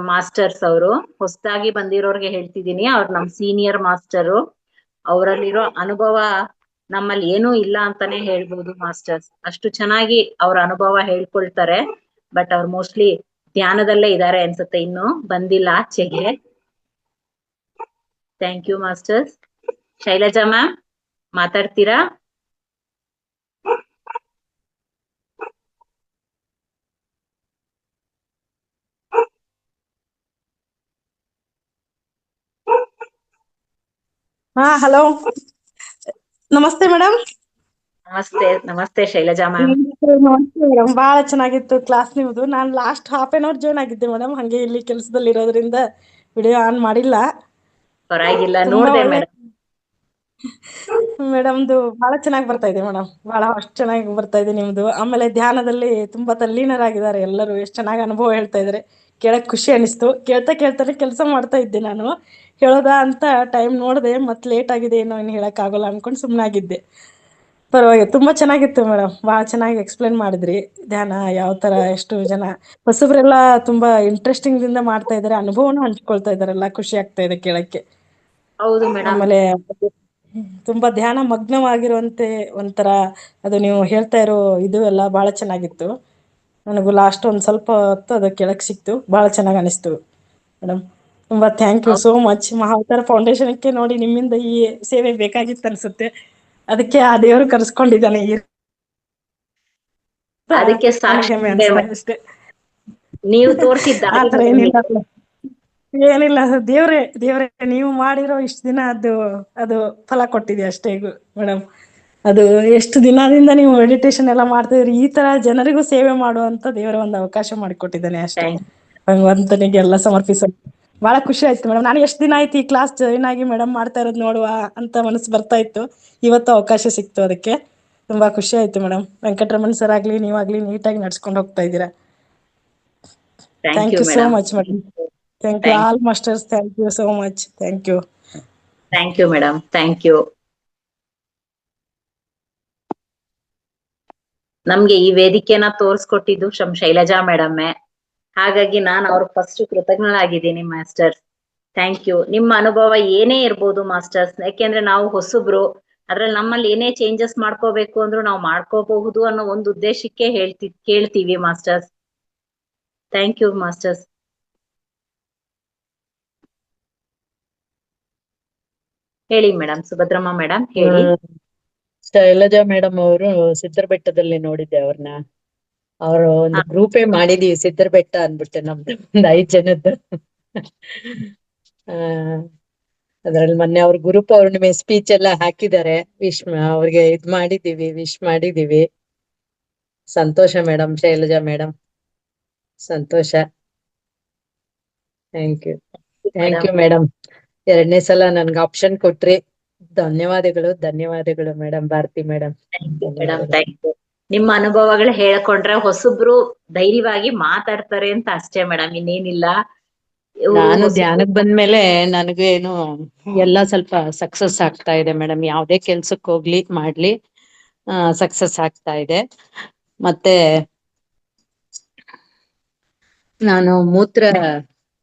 ಮಾಸ್ಟರ್ಸ್ ಅವರು, ಹೊಸದಾಗಿ ಬಂದಿರೋರ್ಗೆ ಹೇಳ್ತಿದ್ದೀನಿ, ಅವ್ರು ನಮ್ ಸೀನಿಯರ್ ಮಾಸ್ಟರು. ಅವರಲ್ಲಿರೋ ಅನುಭವ ನಮ್ಮಲ್ಲಿ ಏನೂ ಇಲ್ಲ ಅಂತಾನೆ ಹೇಳ್ಬೋದು ಮಾಸ್ಟರ್ಸ್. ಅಷ್ಟು ಚೆನ್ನಾಗಿ ಅವ್ರ ಅನುಭವ ಹೇಳ್ಕೊಳ್ತಾರೆ. ಬಟ್ ಅವ್ರು ಮೋಸ್ಟ್ಲಿ ಧ್ಯಾನದಲ್ಲೇ ಇದ್ದಾರೆ ಅನ್ಸುತ್ತೆ, ಇನ್ನು ಬಂದಿಲ್ಲ ಆಚೆಗೆ. Thank you masters. Shailaja ma'am ಮಾತಾಡ್ತೀರಾ? ಹಲೋ, ನಮಸ್ತೆ ಮೇಡಮ್. ನಮಸ್ತೆ, ನಮಸ್ತೆ ಶೈಲಜಾ ಮ್ಯಾಮ್. ನಮಸ್ತೆ ಮೇಡಮ್. ಬಹಳ ಚೆನ್ನಾಗಿತ್ತು ಕ್ಲಾಸ್ ನಿಮ್ದು. ನಾನು last half an hour join ಆಗಿದ್ದೆ ಮೇಡಮ್. ಹಂಗೆ ಇಲ್ಲಿ ಕೆಲಸದಲ್ಲಿ ಇರೋದ್ರಿಂದ ವಿಡಿಯೋ ಆನ್ ಮಾಡಿಲ್ಲ. ಪರವಾಗಿಲ್ಲ, ನೋಡ್ದೆ ಮೇಡಮ್. ಮೇಡಮ್ದು ಬಹಳ ಚೆನ್ನಾಗಿ ಬರ್ತಾ ಇದೆ ಮೇಡಮ್. ಬಹಳ ಅಷ್ಟು ಚೆನ್ನಾಗಿ ಬರ್ತಾ ಇದೆ ನಿಮ್ದು. ಆಮೇಲೆ ಧ್ಯಾನದಲ್ಲಿ ತುಂಬಾ ತಲ್ಲೀನರಾಗಿದ್ದಾರೆ ಎಲ್ಲರೂ. ಎಷ್ಟು ಚೆನ್ನಾಗಿ ಅನುಭವ ಹೇಳ್ತಾ ಇದಾರೆ, ಕೇಳಕ್ ಖುಷಿ ಅನಿಸ್ತು. ಕೇಳ್ತಾನೆ ಕೆಲಸ ಮಾಡ್ತಾ ಇದ್ದೆ ನಾನು. ಹೇಳೋದಾ ಅಂತ ಟೈಮ್ ನೋಡಿದೆ, ಮತ್ತೆ ಲೇಟ್ ಆಗಿದೆ ಏನೋ, ಇನ್ನು ಹೇಳಕ್ ಆಗೋಲ್ಲ ಅನ್ಕೊಂಡು ಸುಮ್ಮನಾಗಿದ್ದೆ. ಪರವಾಗಿಲ್ಲ, ತುಂಬಾ ಚೆನ್ನಾಗಿತ್ತು ಮೇಡಮ್. ಬಹಳ ಚೆನ್ನಾಗಿ ಎಕ್ಸ್ಪ್ಲೇನ್ ಮಾಡಿದ್ರಿ. ಧ್ಯಾನ ಯಾವ ತರ, ಎಷ್ಟು ಜನ ಹೊಸಬ್ರೆಲ್ಲ ತುಂಬಾ ಇಂಟ್ರೆಸ್ಟಿಂಗ್ ದಿಂದ ಮಾಡ್ತಾ ಇದಾರೆ, ಅನುಭವನೂ ಹಂಚ್ಕೊಳ್ತಾ ಇದಾರೆಲ್ಲ. ಖುಷಿ ಆಗ್ತಾ ಇದೆ ಕೇಳಕ್ಕೆ. ಹೌದು ಮೇಡಮ್. ಆಮೇಲೆ ತುಂಬಾ ಧ್ಯಾನ ಮಗ್ನವಾಗಿರುವಂತೆ ಒಂಥರ ಅದು ನೀವು ಹೇಳ್ತಾ ಇರೋ ಇದು ಎಲ್ಲ ಬಹಳ ಚೆನ್ನಾಗಿತ್ತು. ನನಗೂ ಲಾಸ್ಟ್ ಒಂದ್ ಸ್ವಲ್ಪ ಹೊತ್ತು ಅದು ಕೇಳಕ್ ಸಿಕ್ತು. ಬಹಳ ಚೆನ್ನಾಗಿ ಅನಿಸ್ತು ಮೇಡಮ್. ತುಂಬಾ ಥ್ಯಾಂಕ್ ಯು ಸೋ ಮಚ್. ಮಹಾವತಾರ ಫೌಂಡೇಶನ್ಕ್ಕೆ ನೋಡಿ ನಿಮ್ಮಿಂದ ಈ ಸೇವೆ ಬೇಕಾಗಿತ್ತು ಅನ್ಸುತ್ತೆ. ಅದಕ್ಕೆ ಆ ದೇವರು ಕರೆಸ್ಕೊಂಡಿದ್ದಾನೆ. ಅದಕ್ಕೆ ಸಾಕ್ಷಿ ಅಷ್ಟೇ. ನೀವು ತೋರಿಸಿದ್ದ ಆತರ ಏನಿಲ್ಲ ದೇವ್ರೆ ನೀವು ಮಾಡಿರೋ ಇಷ್ಟು ದಿನ ಅದು ಫಲ ಕೊಟ್ಟಿದೆ ಅಷ್ಟೇ ಮೇಡಮ್. ಅದು ಎಷ್ಟು ದಿನದಿಂದ ನೀವು ಮೆಡಿಟೇಷನ್ ಎಲ್ಲ ಮಾಡ್ತಿದ್ರಿ, ಈ ತರ ಜನರಿಗೂ ಸೇವೆ ಮಾಡುವಂತ ದೇವರ ಒಂದು ಅವಕಾಶ ಮಾಡಿಕೊಟ್ಟಿದ್ದಾನೆ ಅಷ್ಟೇ. ಭಗವಂತನಿಗೆ ಎಲ್ಲ ಸಮರ್ಪಿಸೋದು. ಬಹಳ ಖುಷಿ ಆಯ್ತು ಮೇಡಮ್. ನಾನು ಎಷ್ಟು ದಿನ ಆಯ್ತು ಈ ಕ್ಲಾಸ್ ಜಾಯಿನ್ ಆಗಿ ಮೇಡಮ್ ಮಾಡ್ತಾ ಇರೋದು ನೋಡುವ ಅಂತ ಮನಸ್ಸು ಬರ್ತಾ ಇತ್ತು. ಇವತ್ತು ಅವಕಾಶ ಸಿಕ್ತು, ಅದಕ್ಕೆ ತುಂಬಾ ಖುಷಿ ಆಯ್ತು ಮೇಡಮ್. ವೆಂಕಟರಮಣ್ ಸರ್ ಆಗ್ಲಿ, ನೀವಾಗ್ಲಿ ನೀಟಾಗಿ ನಡ್ಸ್ಕೊಂಡು ಹೋಗ್ತಾ ಇದ್ದೀರಾ. Thank you so much madam. Thank you all masters. Thank you so much. Thank you. Thank you madam. Thank you. ನಮ್ಗೆ ಈ ವೇದಿಕೆನ ತೋರಿಸ್ಕೊಟ್ಟಿದ್ದು ಶೈಲಜಾ ಮೇಡಮ್ಮೆ. ಹಾಗಾಗಿ ನಾನು ಅವ್ರ ಫಸ್ಟ್ ಕೃತಜ್ಞಳಾಗಿದ್ದೀನಿ ಮಾಸ್ಟರ್ಸ್. Thank you. ನಿಮ್ಮ ಅನುಭವ ಏನೇ ಇರ್ಬೋದು ಮಾಸ್ಟರ್ಸ್, ಯಾಕೆಂದ್ರೆ ನಾವು ಹೊಸಬ್ರು, ಅದ್ರಲ್ಲಿ ನಮ್ಮಲ್ಲಿ ಏನೇ ಚೇಂಜಸ್ ಮಾಡ್ಕೋಬೇಕು ಅಂದ್ರೂ ನಾವು ಮಾಡ್ಕೋಬಹುದು ಅನ್ನೋ ಒಂದು ಉದ್ದೇಶಕ್ಕೆ ಕೇಳ್ತೀವಿ ಮಾಸ್ಟರ್ಸ್. Thank you masters. ಹೇಳಿ ಮೇಡಮ್, ಸುಭದ್ರಮ್ಮ ಮೇಡಮ್ ಹೇಳಿ. ಶೈಲಜಾ ಮೇಡಮ್ ಅವರು ಸಿದ್ದರ ಬೆಟ್ಟದಲ್ಲಿ ನೋಡಿದ್ದೆ ಅವ್ರನ್ನ. ಅವ್ರ ಒಂದು ಗ್ರೂಪೇ ಮಾಡಿದೀವಿ ಸಿದ್ದರ ಬೆಟ್ಟ ಅನ್ಬಿಟ್ಟೆ, ನಮ್ದು ಒಂದ್ 5 ಜನದ್ದು. ಅದ್ರಲ್ಲಿ ಮೊನ್ನೆ ಅವ್ರ ಗುರು ಪೌರ್ಣಿಮೆ ಸ್ಪೀಚ್ ಎಲ್ಲ ಹಾಕಿದ್ದಾರೆ. ಅವ್ರಿಗೆ ವಿಶ್ ಮಾಡಿದೀವಿ. ಸಂತೋಷ ಮೇಡಮ್, ಶೈಲಜಾ ಮೇಡಮ್, ಸಂತೋಷ. Thank you madam. 2ನೇ ಸಲ ನನ್ಗೆ ಆಪ್ಷನ್ ಕೊಟ್ರಿ. ಧನ್ಯವಾದಗಳು ಮೇಡಮ್. ಭಾರತಿ ಮೇಡಮ್, ನಿಮ್ಮ ಅನುಭವಗಳು ಹೇಳ್ಕೊಂಡ್ರೆ ಹೊಸಬ್ರು ಧೈರ್ಯವಾಗಿ ಮಾತಾಡ್ತಾರೆ ಅಂತ ಅಷ್ಟೇ ಮೇಡಮ್, ಇನ್ನೇನಿಲ್ಲ. ನಾನು ಧ್ಯಾನಕ್ ಬಂದ್ಮೇಲೆ ನನಗೇನು ಎಲ್ಲ ಸ್ವಲ್ಪ ಸಕ್ಸಸ್ ಆಗ್ತಾ ಇದೆ ಮೇಡಮ್. ಯಾವ್ದೇ ಕೆಲ್ಸಕ್ಕೆ ಹೋಗ್ಲಿ ಮಾಡ್ಲಿ ಸಕ್ಸಸ್ ಆಗ್ತಾ ಇದೆ. ಮತ್ತೆ ನಾನು ಮೂತ್ರ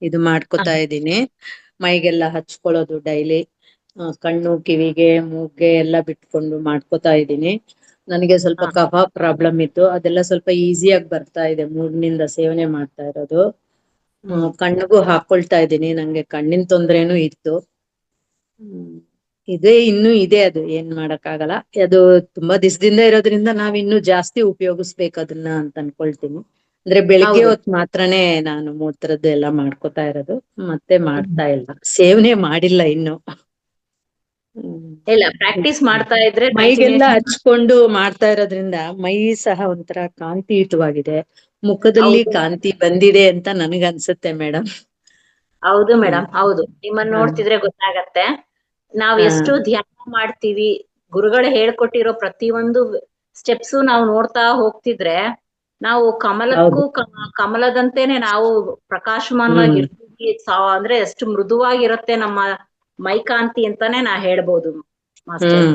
ಇದು ಮಾಡ್ಕೊತಾ ಇದ್ದೀನಿ, ಮೈಗೆಲ್ಲ ಹಚ್ಕೊಳ್ಳೋದು ಡೈಲಿ. ಕಣ್ಣು ಕಿವಿಗೆ ಮೂಗ್ಗೆ ಎಲ್ಲ ಬಿಟ್ಕೊಂಡು ಮಾಡ್ಕೋತಾ ಇದ್ದೀನಿ. ನನಗೆ ಸ್ವಲ್ಪ ಕಫ ಪ್ರಾಬ್ಲಮ್ ಇತ್ತು, ಅದೆಲ್ಲ ಸ್ವಲ್ಪ ಈಸಿಯಾಗಿ ಬರ್ತಾ ಇದೆ ಮೂಗ್ನಿಂದ ಸೇವನೆ ಮಾಡ್ತಾ ಇರೋದು. ಕಣ್ಣಿಗೂ ಹಾಕೊಳ್ತಾ ಇದ್ದೀನಿ, ನಂಗೆ ಕಣ್ಣಿನ ತೊಂದ್ರೆನೂ ಇತ್ತು. ಇನ್ನೂ ಇದೆ, ಅದು ಏನ್ ಮಾಡಕ್ಕಾಗಲ್ಲ. ಅದು ತುಂಬಾ ದಿವಸದಿಂದ ಇರೋದ್ರಿಂದ ನಾವ್ ಇನ್ನೂ ಜಾಸ್ತಿ ಉಪಯೋಗಿಸ್ಬೇಕು ಅದನ್ನ ಅಂತ ಅನ್ಕೊಳ್ತೀನಿ. ಅಂದ್ರೆ ಬೆಳಿಗ್ಗೆ ಹೊತ್ತು ಮಾತ್ರನೇ ನಾನು ಮೂತ್ರದ್ದು ಎಲ್ಲ ಮಾಡ್ಕೊತಾ ಇರೋದು, ಮತ್ತೆ ಮಾಡ್ತಾ ಇಲ್ಲ, ಸೇವನೆ ಮಾಡಿಲ್ಲ ಇನ್ನು. ಇಲ್ಲ, ಪ್ರಾಕ್ಟೀಸ್ ಮಾಡ್ತಾ ಇದ್ರೆ ಮೈಗೆಲ್ಲ ಹಚ್ಕೊಂಡು ಮಾಡ್ತಾ ಇರೋದ್ರಿಂದ ಮೈ ಸಹ ಒಂಥರ ಕಾಂತಿಯುತವಾಗಿದೆ, ಮುಖದಲ್ಲಿ ಕಾಂತಿ ಬಂದಿದೆ ಅಂತ ನನಗನ್ಸುತ್ತೆ ಮೇಡಮ್. ಹೌದು ಮೇಡಮ್, ಹೌದು. ನಿಮ್ಮನ್ನ ನೋಡ್ತಿದ್ರೆ ಗೊತ್ತಾಗತ್ತೆ. ನಾವ್ ಎಷ್ಟು ಧ್ಯಾನ ಮಾಡ್ತೀವಿ, ಗುರುಗಳು ಹೇಳ್ಕೊಟ್ಟಿರೋ ಪ್ರತಿಯೊಂದು ಸ್ಟೆಪ್ಸು ನಾವು ನೋಡ್ತಾ ಹೋಗ್ತಿದ್ರೆ ನಾವು ಕಮಲಕ್ಕೂ ಕಮಲದಂತೆನೆ ನಾವು ಪ್ರಕಾಶಮಾನವಾಗಿರ್ತೀವಿ. ಅಂದ್ರೆ ಎಷ್ಟು ಮೃದುವಾಗಿರುತ್ತೆ ನಮ್ಮ ಮೈಕಾಂತಿ ಅಂತಾನೆ ನಾ ಹೇಳ್ಬೋದು ಮಾಸ್ಟರ್.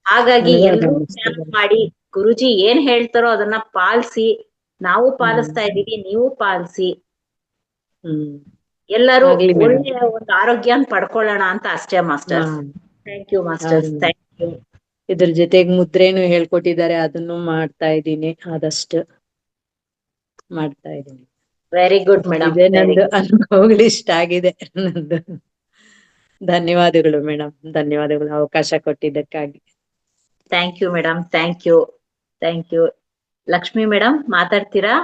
ಹಾಗಾಗಿ ಎಲ್ರೂ ಧ್ಯಾನ ಮಾಡಿ, ಗುರುಜಿ ಏನ್ ಹೇಳ್ತಾರೋ ಅದನ್ನ ಪಾಲಿಸಿ, ನಾವು ಪಾಲಿಸ್ತಾ ಇದೀವಿ, ನೀವು ಪಾಲಿಸಿ, ಎಲ್ಲರೂ ಒಳ್ಳೆಯ ಒಂದು ಆರೋಗ್ಯನ ಪಡ್ಕೊಳ್ಳೋಣ ಅಂತ ಅಷ್ಟೇ master. Thank you masters, thank you. ಇದ್ರ ಜೊತೆಗೆ ಮುದ್ರೆನು ಹೇಳ್ಕೊಟ್ಟಿದ್ದಾರೆ, ಅದನ್ನು ಮಾಡ್ತಾ ಇದ್ದೀನಿ, ಆದಷ್ಟು ಮಾಡ್ತಾ ಇದ್ದೀನಿ. Very good madam. ಇದೇ ನಂದು ಅನುಭವಗಳು ಇಷ್ಟ ಆಗಿದೆ ನಂದು. ಧನ್ಯವಾದಗಳು ಮೇಡಮ್, ಧನ್ಯವಾದಗಳು ಅವಕಾಶ ಕೊಟ್ಟಿದ್ದಕ್ಕಾಗಿ. Thank you madam, thank you, thank you. Lakshmi madam ಮಾತಾಡ್ತೀರಾ?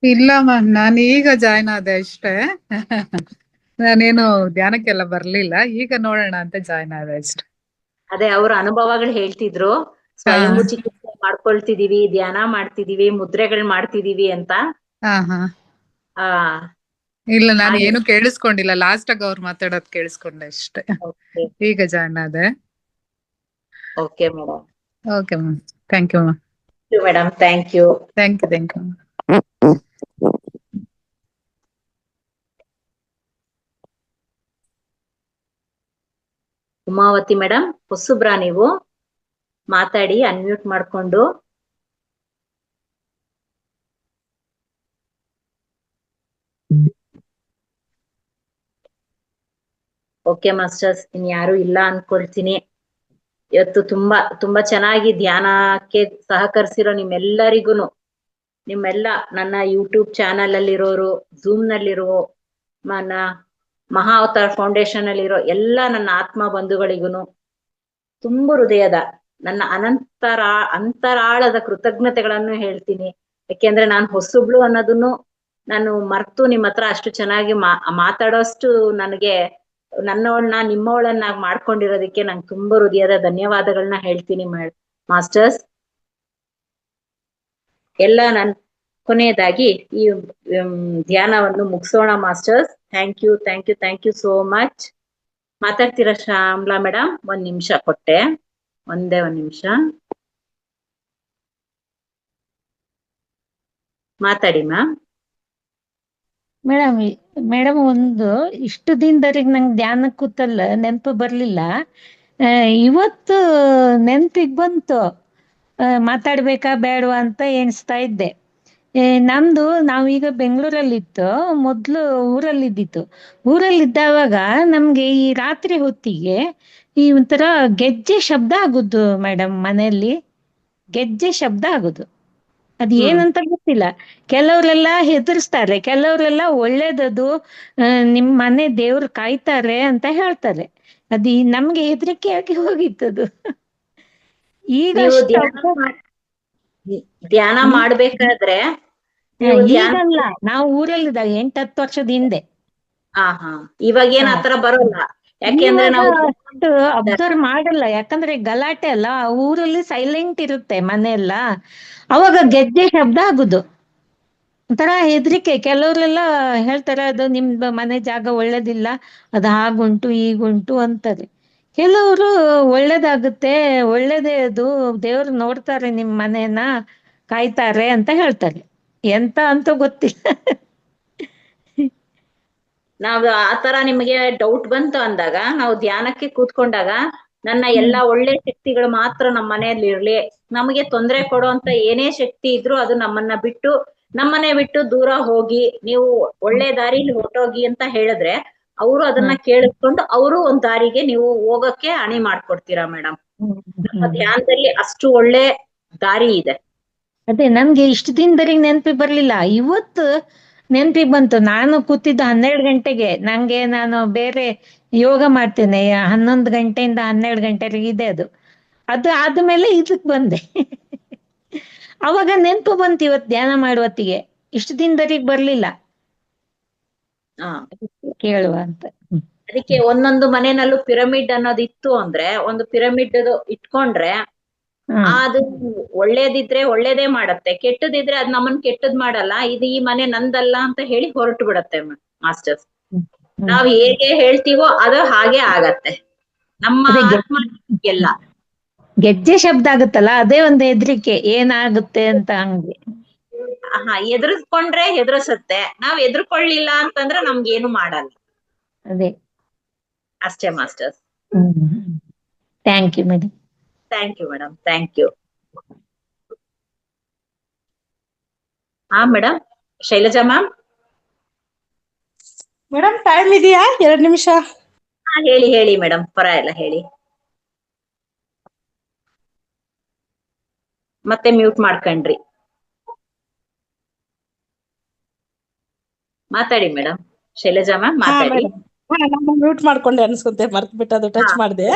ಇಲ್ಲ ಮ್ಯಾಮ್, ನಾನು ಈಗ ಜಾಯ್ನ್ ಆದೆ ಅಷ್ಟೇ. ನಾನೇನು ಧ್ಯಾನಕ್ಕೆಲ್ಲ ಬರ್ಲಿಲ್ಲ, ಈಗ ನೋಡೋಣ ಅಂತ ಜಾಯ್ನ್ ಆದೆ ಅಷ್ಟೇ. ಅದೇ ಅವ್ರ ಅನುಭವಗಳು ಹೇಳ್ತಿದ್ರು, ಸ್ವಯಂಭೂ ಚಿಕಿತ್ಸೆ ಮಾಡ್ಕೊಳ್ತಿದೀವಿ, ಧ್ಯಾನ ಮಾಡ್ತಿದೀವಿ, ಮುದ್ರೆಗಳು ಮಾಡ್ತಿದೀವಿ ಅಂತ. ಇಲ್ಲ, ನಾನು ಏನು ಕೇಳಿಸ್ಕೊಂಡಿಲ್ಲ, ಲಾಸ್ಟ್ ಆಗ ಅವ್ರು ಮಾತಾಡೋದ್ ಕೇಳಿಸ್ಕೊಂಡೆ ಅಷ್ಟೇ. ಈಗ ಜಾಯ್ನ್ ಆದೆ. Okay madam. Okay ma'am, thank you ma'am. Madam, thank you. Thank you, thank you. Umavathi madam, ಹೊಸಬ್ರಾ ನೀವು? ಮಾತಾಡಿ ಅನ್ಮ್ಯೂಟ್ ಮಾಡ್ಕೊಂಡು. ಓಕೆ ಮಾಸ್ಟರ್ಸ್, ಇನ್ಯಾರು ಇಲ್ಲ ಅನ್ಕೊಳ್ತೀನಿ. ಇವತ್ತು ತುಂಬಾ ಚೆನ್ನಾಗಿ ಧ್ಯಾನಕ್ಕೆ ಸಹಕರಿಸಿರೋ ನಿಮ್ಮೆಲ್ಲರಿಗೂನು, ನಿಮ್ಮೆಲ್ಲ ನನ್ನ ಯೂಟ್ಯೂಬ್ ಚಾನಲ್ ಅಲ್ಲಿರೋರು, ಝೂಮ್ ನಲ್ಲಿರೋ, ನನ್ನ ಮಹಾ ಅವತಾರ್ ಫೌಂಡೇಶನ್ ಅಲ್ಲಿರೋ ಎಲ್ಲ ನನ್ನ ಆತ್ಮ ಬಂಧುಗಳಿಗೂನು ತುಂಬು ಹೃದಯದ ನನ್ನ ಅಂತರಾಳದ ಕೃತಜ್ಞತೆಗಳನ್ನು ಹೇಳ್ತೀನಿ. ಯಾಕೆಂದ್ರೆ ನಾನು ಹೊಸಬ್ಳು ಅನ್ನೋದನ್ನು ನಾನು ಮರ್ತು ನಿಮ್ಮ ಹತ್ರ ಅಷ್ಟು ಚೆನ್ನಾಗಿ ಮಾತಾಡೋಷ್ಟು ನನಗೆ ನನ್ನವಳನ್ನ ನಿಮ್ಮವಳನ್ನಾಗಿ ಮಾಡ್ಕೊಂಡಿರೋದಕ್ಕೆ ನಂಗೆ ತುಂಬಾ ಹೃದಯದ ಧನ್ಯವಾದಗಳನ್ನ ಹೇಳ್ತೀನಿ ಮಾಸ್ಟರ್ಸ್. ಎಲ್ಲ ನನ್ ಕೊನೆಯದಾಗಿ ಈ ಧ್ಯಾನವನ್ನು ಮುಗಿಸೋಣ masters. Thank you, thank you, thank you so much. ಮಾತಾಡ್ತೀರಾ ಶ್ಯಾಮ್ಲಾ ಮೇಡಮ್? 1 ನಿಮಿಷ ಕೊಟ್ಟೆ, ಒಂದೇ 1 ನಿಮಿಷ ಮಾತಾಡಿ ಮ್ಯಾಮ್. ಮೇಡಮ್ ಒಂದು ಇಷ್ಟು ದಿನದವರೆಗೆ ನಂಗೆ ಧ್ಯಾನ ಕೂತಲ್ಲ ನೆನಪು ಬರ್ಲಿಲ್ಲ. ಇವತ್ತು ನೆನಪಿಗೆ ಬಂತು, ಮಾತಾಡ್ಬೇಕಾ ಬೇಡವಾ ಅಂತ ಎಣಿಸ್ತಾ ಇದ್ದೆ. ನಾವೀಗ ಬೆಂಗಳೂರಲ್ಲಿತ್ತು, ಮೊದ್ಲು ಊರಲ್ಲಿದ್ದಿತ್ತು. ಊರಲ್ಲಿದ್ದಾವಾಗ ನಮ್ಗೆ ಈ ರಾತ್ರಿ ಹೊತ್ತಿಗೆ ಈ ಒಂಥರ ಗೆಜ್ಜೆ ಶಬ್ದ ಆಗುದು ಮೇಡಮ್, ಮನೆಯಲ್ಲಿ ಗೆಜ್ಜೆ ಶಬ್ದ ಆಗುದು. ಅದ್ ಏನಂತ ಗೊತ್ತಿಲ್ಲ. ಕೆಲವರೆಲ್ಲ ಹೆದರ್ಸ್ತಾರೆ, ಕೆಲವರೆಲ್ಲ ಒಳ್ಳೇದದು, ನಿಮ್ ಮನೆ ದೇವ್ರು ಕಾಯ್ತಾರೆ ಅಂತ ಹೇಳ್ತಾರೆ. ನಮ್ಗೆ ಹೆದರಿಕೆ ಆಗಿ ಹೋಗಿತ್ತದು. ಈಗ ಧ್ಯಾನ ಮಾಡ್ಬೇಕಾದ್ರೆ ಈಗಲ್ಲ, ನಾವು ಊರಲ್ಲಿದ್ದಾಗ 8-10 ವರ್ಷದ ಹಿಂದೆ. ಇವಾಗ ಏನ್ ಆತರ ಬರೋಲ್ಲ, ಯಾಕೆಂದ್ರೆ ನಾವು ಅಬ್ಸರ್ವ್ ಮಾಡಲ್ಲ, ಯಾಕಂದ್ರೆ ಗಲಾಟೆ ಅಲ್ಲ, ಊರಲ್ಲಿ ಸೈಲೆಂಟ್ ಇರುತ್ತೆ ಮನೆಯೆಲ್ಲ. ಅವಾಗ ಗೆಜ್ಜೆ ಶಬ್ದ ಆಗುದು, ಒಂಥರ ಹೆದರಿಕೆ. ಕೆಲವರೆಲ್ಲ ಹೇಳ್ತಾರೆ ಅದು ನಿಮ್ದು ಮನೆ ಜಾಗ ಒಳ್ಳೇದಿಲ್ಲ, ಅದು ಹಾಗುಂಟು ಹೀಗುಂಟು ಅಂತಾರೆ. ಕೆಲವರು ಒಳ್ಳೇದಾಗುತ್ತೆ, ಒಳ್ಳೇದೇ ಅದು, ದೇವ್ರು ನೋಡ್ತಾರೆ ನಿಮ್ ಮನೇನ, ಕಾಯ್ತಾರೆ ಅಂತ ಹೇಳ್ತಾರೆ. ಎಂತ ಅಂತೂ ಗೊತ್ತಿಲ್ಲ. ನಾವ್ ಆತರ ನಿಮಗೆ ಡೌಟ್ ಬಂತು ಅಂದಾಗ, ನಾವು ಧ್ಯಾನಕ್ಕೆ ಕೂತ್ಕೊಂಡಾಗ ನನ್ನ ಎಲ್ಲಾ ಒಳ್ಳೆ ಶಕ್ತಿಗಳು ಮಾತ್ರ ನಮ್ಮ ಮನೆಯಲ್ಲಿ ಇರ್ಲಿ, ನಮಗೆ ತೊಂದರೆ ಕೊಡುವಂತ ಏನೇ ಶಕ್ತಿ ಇದ್ರು ಅದು ನಮ್ಮನ್ನ ಬಿಟ್ಟು ನಮ್ಮನೆ ಬಿಟ್ಟು ದೂರ ಹೋಗಿ ನೀವು ಒಳ್ಳೆ ದಾರಿಲಿ ಹೊರಟೋಗಿ ಅಂತ ಹೇಳಿದ್ರೆ ಅವರು ಅದನ್ನ ಕೇಳಿಸ್ಕೊಂಡು ಅವರು ಒಂದ್ ದಾರಿಗೆ ನೀವು ಹೋಗಕ್ಕೆ ಅಣಿ ಮಾಡ್ಕೊಡ್ತೀರಾ ಮೇಡಮ್. ನಮ್ಮ ಧ್ಯಾನದಲ್ಲಿ ಅಷ್ಟು ಒಳ್ಳೆ ದಾರಿ ಇದೆ. ಅದೇ ನನ್ಗೆ ಇಷ್ಟು ದಿನದವರೆಗೆ ನೆನಪಿಗೆ ಬರ್ಲಿಲ್ಲ, ಇವತ್ತು ನೆನಪಿಗೆ ಬಂತು. ನಾನು ಕೂತಿದ್ದು 12 ಗಂಟೆಗೆ, ನಾನು ಬೇರೆ ಯೋಗ ಮಾಡ್ತೇನೆ 11 ಗಂಟೆಯಿಂದ 12 ಗಂಟೆವರೆಗೆ ಇದೆ ಅದು ಆದ್ಮೇಲೆ ಇದಕ್ ಬಂದೆ. ಅವಾಗ ನೆನಪು ಬಂತು ಇವತ್ತು ಧ್ಯಾನ ಮಾಡುವತ್ತಿಗೆ, ಇಷ್ಟು ದಿನದವರೆಗೆ ಬರ್ಲಿಲ್ಲ ಕೇಳುವ ಅಂತ. ಅದಕ್ಕೆ ಒಂದೊಂದು ಮನೆಯಲ್ಲೂ ಪಿರಮಿಡ್ ಅನ್ನೋದು ಇತ್ತು ಅಂದ್ರೆ ಒಂದು ಪಿರಮಿಡ್ ಇಟ್ಕೊಂಡ್ರೆ ಅದು ಒಳ್ಳೇದಿದ್ರೆ ಒಳ್ಳೇದೇ ಮಾಡತ್ತೆ, ಕೆಟ್ಟದಿದ್ರೆ ಅದ್ ನಮ್ಮನ್ ಕೆಟ್ಟದ್ ಮಾಡಲ್ಲ. ಇದು ಈ ಮನೆ ನಂದಲ್ಲ ಅಂತ ಹೇಳಿ ಹೊರಟು ಬಿಡತ್ತೆ ಮಾಸ್ಟರ್ಸ್. ನಾವ್ ಹೇಗೆ ಹೇಳ್ತೀವೋ ಅದು ಹಾಗೆ ಆಗತ್ತೆ. ನಮ್ಮ ಆತ್ಮ ಎಲ್ಲ ಗೆಜ್ಜೆ ಶಬ್ದ ಆಗುತ್ತಲ್ಲ, ಅದೇ ಒಂದು ಹೆದರಿಕೆ ಏನಾಗುತ್ತೆ ಅಂತ. ಹಂಗೆ ಎದುರಿಸ್ಕೊಂಡ್ರೆ ಹೆದರ್ಸತ್ತೆ, ನಾವ್ ಎದುರ್ಕೊಳ್ಳಿಲ್ಲ ಅಂತಂದ್ರೆ ನಮ್ಗೇನು ಮಾಡಲ್ಲ. ಅದೇ ಅಷ್ಟೇ masters. Thank you madam. Thank you madam, thank you. ಹಾ madam, Shailaja ma'am. Madam time ಇದೆಯಾ? 2 ನಿಮಿಷ. ಹೇಳಿ ಮೇಡಮ್, ಪರವಾಗಿಲ್ಲ ಹೇಳಿ. ಮತ್ತೆ ಮ್ಯೂಟ್ ಮಾಡ್ಕೊಂಡ್ರಿ. ಮಾತಾಡಿ ಮೇಡಮ್, ಶೈಲಜಾ ಮ್ಯಾಮ್ ಮಾತಾಡಿ. ನಾನು ಮ್ಯೂಟ್ ಮಾಡ್ಕೊಂಡೆ ಅನ್ಸುತ್ತೆ, ಮರ್ತ್ ಬಿಟ್ಟು ಅದು ಟಚ್ ಮಾಡಿದೆ.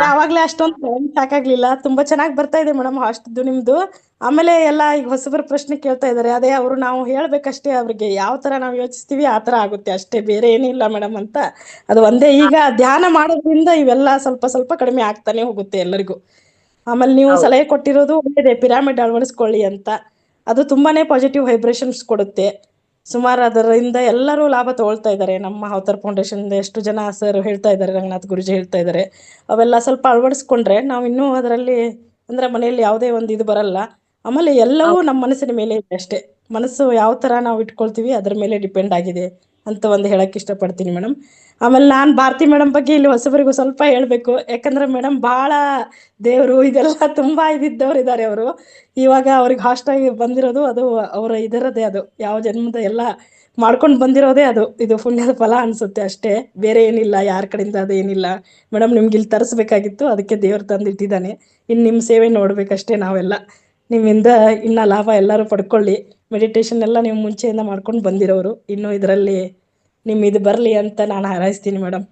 ಅವಾಗ್ಲೇ ಅಷ್ಟೊಂದು ಟೈಮ್ ಸಾಕಾಗ್ಲಿಲ್ಲ. ತುಂಬಾ ಚೆನ್ನಾಗಿ ಬರ್ತಾ ಇದೆ ಮೇಡಮ್ ಅಷ್ಟದ್ದು ನಿಮ್ದು. ಆಮೇಲೆ ಎಲ್ಲ ಈಗ ಹೊಸಬರ ಪ್ರಶ್ನೆ ಕೇಳ್ತಾ ಇದಾರೆ, ಅದೇ ಅವರು ನಾವು ಹೇಳ್ಬೇಕಷ್ಟೇ, ಅವ್ರಿಗೆ ಯಾವ ತರ ನಾವು ಯೋಚಿಸ್ತೀವಿ ಆ ತರ ಆಗುತ್ತೆ ಅಷ್ಟೇ, ಬೇರೆ ಏನಿಲ್ಲ ಮೇಡಮ್ ಅಂತ. ಅದು ಒಂದೇ. ಈಗ ಧ್ಯಾನ ಮಾಡೋದ್ರಿಂದ ಇವೆಲ್ಲ ಸ್ವಲ್ಪ ಸ್ವಲ್ಪ ಕಡಿಮೆ ಆಗ್ತಾನೆ ಹೋಗುತ್ತೆ ಎಲ್ಲರಿಗೂ. ಆಮೇಲೆ ನೀವು ಸಲಹೆ ಕೊಟ್ಟಿರೋದು ಒಳ್ಳೆಯದೇ, ಪಿರಾಮಿಡ್ ಅಳವಡಿಸ್ಕೊಳ್ಳಿ ಅಂತ. ಅದು ತುಂಬಾನೇ ಪಾಸಿಟಿವ್ ವೈಬ್ರೇಷನ್ಸ್ ಕೊಡುತ್ತೆ. ಸುಮಾರು ಅದರಿಂದ ಎಲ್ಲರೂ ಲಾಭ ತಗೊಳ್ತಾ ಇದ್ದಾರೆ. ನಮ್ಮ ಅವತಾರ್ ಫೌಂಡೇಶನ್ ಎಷ್ಟು ಜನ ಸರ್ ಹೇಳ್ತಾ ಇದ್ದಾರೆ, ರಂಗನಾಥ್ ಗುರುಜಿ ಹೇಳ್ತಾ ಇದ್ದಾರೆ. ಅವೆಲ್ಲ ಸ್ವಲ್ಪ ಅಳವಡಿಸ್ಕೊಂಡ್ರೆ ನಾವು ಇನ್ನೂ ಅದರಲ್ಲಿ ಅಂದ್ರೆ ಮನೆಯಲ್ಲಿ ಯಾವುದೇ ಒಂದು ಇದು ಬರಲ್ಲ. ಆಮೇಲೆ ಎಲ್ಲವೂ ನಮ್ಮ ಮನಸ್ಸಿನ ಮೇಲೆ ಇದೆ ಅಷ್ಟೇ. ಮನಸ್ಸು ಯಾವ ತರ ನಾವು ಇಟ್ಕೊಳ್ತೀವಿ ಅದ್ರ ಮೇಲೆ ಡಿಪೆಂಡ್ ಆಗಿದೆ ಅಂತ ಒಂದು ಹೇಳಕ್ ಇಷ್ಟಪಡ್ತೀನಿ ಮೇಡಮ್. ಆಮೇಲೆ ನಾನ್ ಭಾರತಿ ಮೇಡಮ್ ಬಗ್ಗೆ ಇಲ್ಲಿ ಹೊಸಬರಿಗೂ ಸ್ವಲ್ಪ ಹೇಳ್ಬೇಕು. ಯಾಕಂದ್ರೆ ಮೇಡಮ್ ಬಹಳ ದೇವರು ಇದೆಲ್ಲ ತುಂಬಾ ಇದಿದ್ದವ್ರು ಇದ್ದಾರೆ. ಅವರು ಇವಾಗ ಅವ್ರಿಗೆ ಹಾಸ್ಟಾಗಿ ಬಂದಿರೋದು ಅದು ಅವರ ಇದರದೇ, ಅದು ಯಾವ ಜನ್ಮದ ಎಲ್ಲ ಮಾಡ್ಕೊಂಡು ಬಂದಿರೋದೇ ಅದು. ಇದು ಪುಣ್ಯದ ಫಲ ಅನ್ಸುತ್ತೆ ಅಷ್ಟೇ, ಬೇರೆ ಏನಿಲ್ಲ, ಯಾರ ಕಡೆಯಿಂದ ಅದೇನಿಲ್ಲ ಮೇಡಮ್. ನಿಮ್ಗೆ ಇಲ್ಲಿ ತರಿಸ್ಬೇಕಾಗಿತ್ತು, ಅದಕ್ಕೆ ದೇವ್ರು ತಂದಿಟ್ಟಿದ್ದಾನೆ. ಇನ್ನು ನಿಮ್ಮ ಸೇವೆ ನೋಡ್ಬೇಕಷ್ಟೇ ನಾವೆಲ್ಲ. ನಿಮ್ಮಿಂದ ಇನ್ನ ಲಾಭ ಎಲ್ಲರೂ ಪಡ್ಕೊಳ್ಳಿ. ಮೆಡಿಟೇಷನ್ ಎಲ್ಲ ನೀವು ಮುಂಚೆಯಿಂದ ಮಾಡ್ಕೊಂಡು ಬಂದಿರೋರು, ಇನ್ನು ಇದರಲ್ಲಿ ನಿಮ್ಮ ಇದು ಬರಲಿ ಅಂತ ನಾನು ಹಾರೈಸ್ತೀನಿ ಮೇಡಮ್.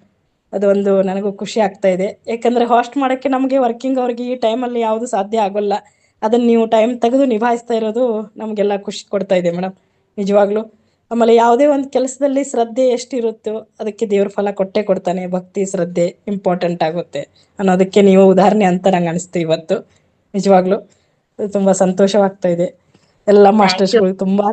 ಅದೊಂದು ನನಗೂ ಖುಷಿ ಆಗ್ತಾ ಇದೆ. ಯಾಕಂದರೆ ಹಾಸ್ಟ್ ಮಾಡೋಕ್ಕೆ ನಮಗೆ ವರ್ಕಿಂಗ್ ಅವ್ರಿಗೆ ಈ ಟೈಮಲ್ಲಿ ಯಾವುದು ಸಾಧ್ಯ ಆಗೋಲ್ಲ. ಅದನ್ನು ನೀವು ಟೈಮ್ ತೆಗೆದು ನಿಭಾಯಿಸ್ತಾ ಇರೋದು ನಮಗೆಲ್ಲ ಖುಷಿ ಕೊಡ್ತಾ ಇದೆ ಮೇಡಮ್, ನಿಜವಾಗ್ಲೂ. ಆಮೇಲೆ ಯಾವುದೇ ಒಂದು ಕೆಲಸದಲ್ಲಿ ಶ್ರದ್ಧೆ ಎಷ್ಟಿರುತ್ತೋ ಅದಕ್ಕೆ ದೇವ್ರ ಫಲ ಕೊಟ್ಟೇ ಕೊಡ್ತಾನೆ. ಭಕ್ತಿ ಶ್ರದ್ಧೆ ಇಂಪಾರ್ಟೆಂಟ್ ಆಗುತ್ತೆ ಅನ್ನೋದಕ್ಕೆ ನೀವು ಉದಾಹರಣೆ ಅಂತ ನಂಗೆ ಅನಿಸ್ತು ಇವತ್ತು. ನಿಜವಾಗ್ಲೂ ತುಂಬ ಸಂತೋಷವಾಗ್ತಾ ಇದೆ. ಎಲ್ಲ ಮಾಸ್ಟರ್ಸ್ಗಳು ತುಂಬಾ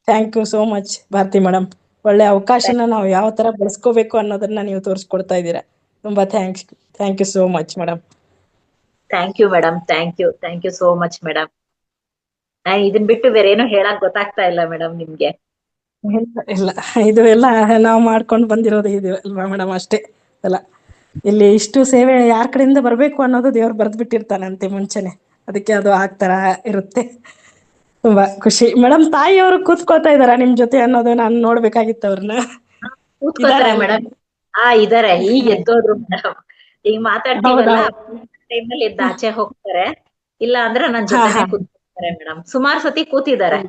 thank you so much Bharathi madam. ಒಳ್ಳೆ ಅವಕಾಶನ ನಾವು ಯಾವ ತರ ಬಳಸ್ಕೋಬೇಕು ಅನ್ನೋದನ್ನ ನೀವು ತೋರಿಸ್ಕೊಡ್ತಾ ಇದ್ದೀರಾ. ತುಂಬಾ thank you so much madam. Thank you madam, thank you so much madam. ನಾನು ಇದನ್ ಬಿಟ್ಟು ಬೇರೆ ಏನು ಹೇಳಕ್ ಗೊತ್ತಾಗ್ತಾ ಇಲ್ಲ ಮೇಡಮ್ ನಿಮ್ಗೆ. ಇಲ್ಲ, ಇದು ಎಲ್ಲ ನಾವು ಮಾಡ್ಕೊಂಡು ಬಂದಿರೋದು ಇದು ಅಲ್ವಾ ಮೇಡಮ್, ಅಷ್ಟೇ ಅಲ್ಲ. ಇಲ್ಲಿ ಇಷ್ಟು ಸೇವೆ ಯಾರ ಕಡೆಯಿಂದ ಬರಬೇಕು ಅನ್ನೋದು ದೇವ್ರು ಬರ್ದ್ಬಿಟ್ಟಿರ್ತಾನಂತೆ ಮುಂಚೆನೆ, ಅದಕ್ಕೆ ಅದು ಆಗ್ತಾರ ಇರುತ್ತೆ. ತುಂಬಾ ಖುಷಿ ಮೇಡಮ್. ತಾಯಿಯವರು ಕೂತ್ಕೊಳ್ತಾ ಇದಾರ ನಿಮ್ ಜೊತೆ ಅನ್ನೋದು ನಾನು ನೋಡ್ಬೇಕಾಗಿತ್ತು ಅವ್ರನ್ನ. ಕೂತ್ಕೋತಾರೆ ಮೇಡಮ್. ಇದಾರೆ, ಈಗ ಎದ್ದೋದ್ರು ಮೇಡಮ್. ಈಗ ಮಾತಾಡ್ತೀವಲ್ಲ ಟೈಮಲ್ಲಿ ಎದ್ದು ಆಚೆ ಹೋಗ್ತಾರೆ, ಇಲ್ಲ ಅಂದ್ರೆ ನನ್ ಜೊತೆನೆ ಕೂತ್ಕೊಳ್ತಾರೆ ಮೇಡಮ್. ಸುಮಾರು ಸತಿ ಕೂತಿದ್ದಾರೆ.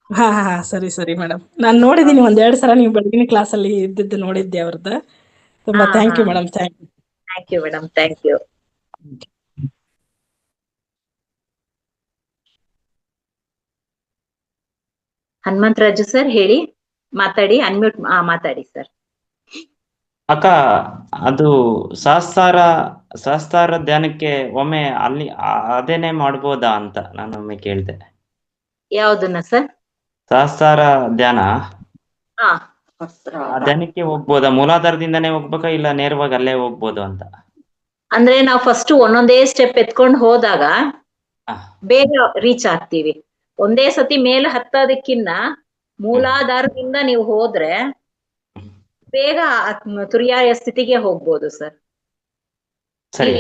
ಹಾ ಸರಿ ಮೇಡಮ್. ನಾನು ನೋಡಿದೀನಿ 1-2 ಸಲ ನೀವು ಬೆಳಗಿನ ಕ್ಲಾಸ್ ಅಲ್ಲಿ ಇದ್ದಿದ್ದು ನೋಡಿದ್ದೆ ಅವ್ರದ್ದು. ತುಂಬಾ thank you madam. Thank you madam, thank you. Hanumantharaju sir ಹೇಳಿ, ಮಾತಾಡಿ, ಅನ್ಮ್ಯೂಟ್ ಮಾತಾಡಿ ಸರ್. ಅಕ್ಕ, ಅದು ಸಹಸ್ರಾರ ಧ್ಯಾನಕ್ಕೆ ಒಮ್ಮೆ ಅಲ್ಲಿ ಅದೇನೆ ಮಾಡ್ಬೋದಾ ಅಂತ ನಾನು ಒಮ್ಮೆ ಕೇಳ್ದೆ. ಯಾವ್ದನ್ನ ಸರ್? ಸಹಸ್ರಾರ ಧ್ಯಾನ, ಆ ಧ್ಯಾನಕ್ಕೆ ಹೋಗ್ಬೋದಾ? ಮೂಲಾಧಾರದಿಂದಾನೇ ಹೋಗ್ಬೇಕಾ ಇಲ್ಲ ನೇರವಾಗಿ ಅಲ್ಲೇ ಹೋಗ್ಬೋದು ಅಂತ? ಅಂದ್ರೆ ನಾವು ಫಸ್ಟ್ ಒಂದೊಂದೇ ಸ್ಟೆಪ್ ಎತ್ಕೊಂಡು ಹೋದಾಗ ಬೇಗ ರೀಚ್ ಆಗ್ತೀವಿ. ಒಂದೇ ಸತಿ ಮೇಲೆ ಹತ್ತೋದಕ್ಕಿಂತ ಮೂಲಾಧಾರದಿಂದ ನೀವು ಹೋದ್ರೆ ಬೇಗ ತುರಿಯಾಯ ಸ್ಥಿತಿಗೆ ಹೋಗ್ಬೋದು ಸರ್.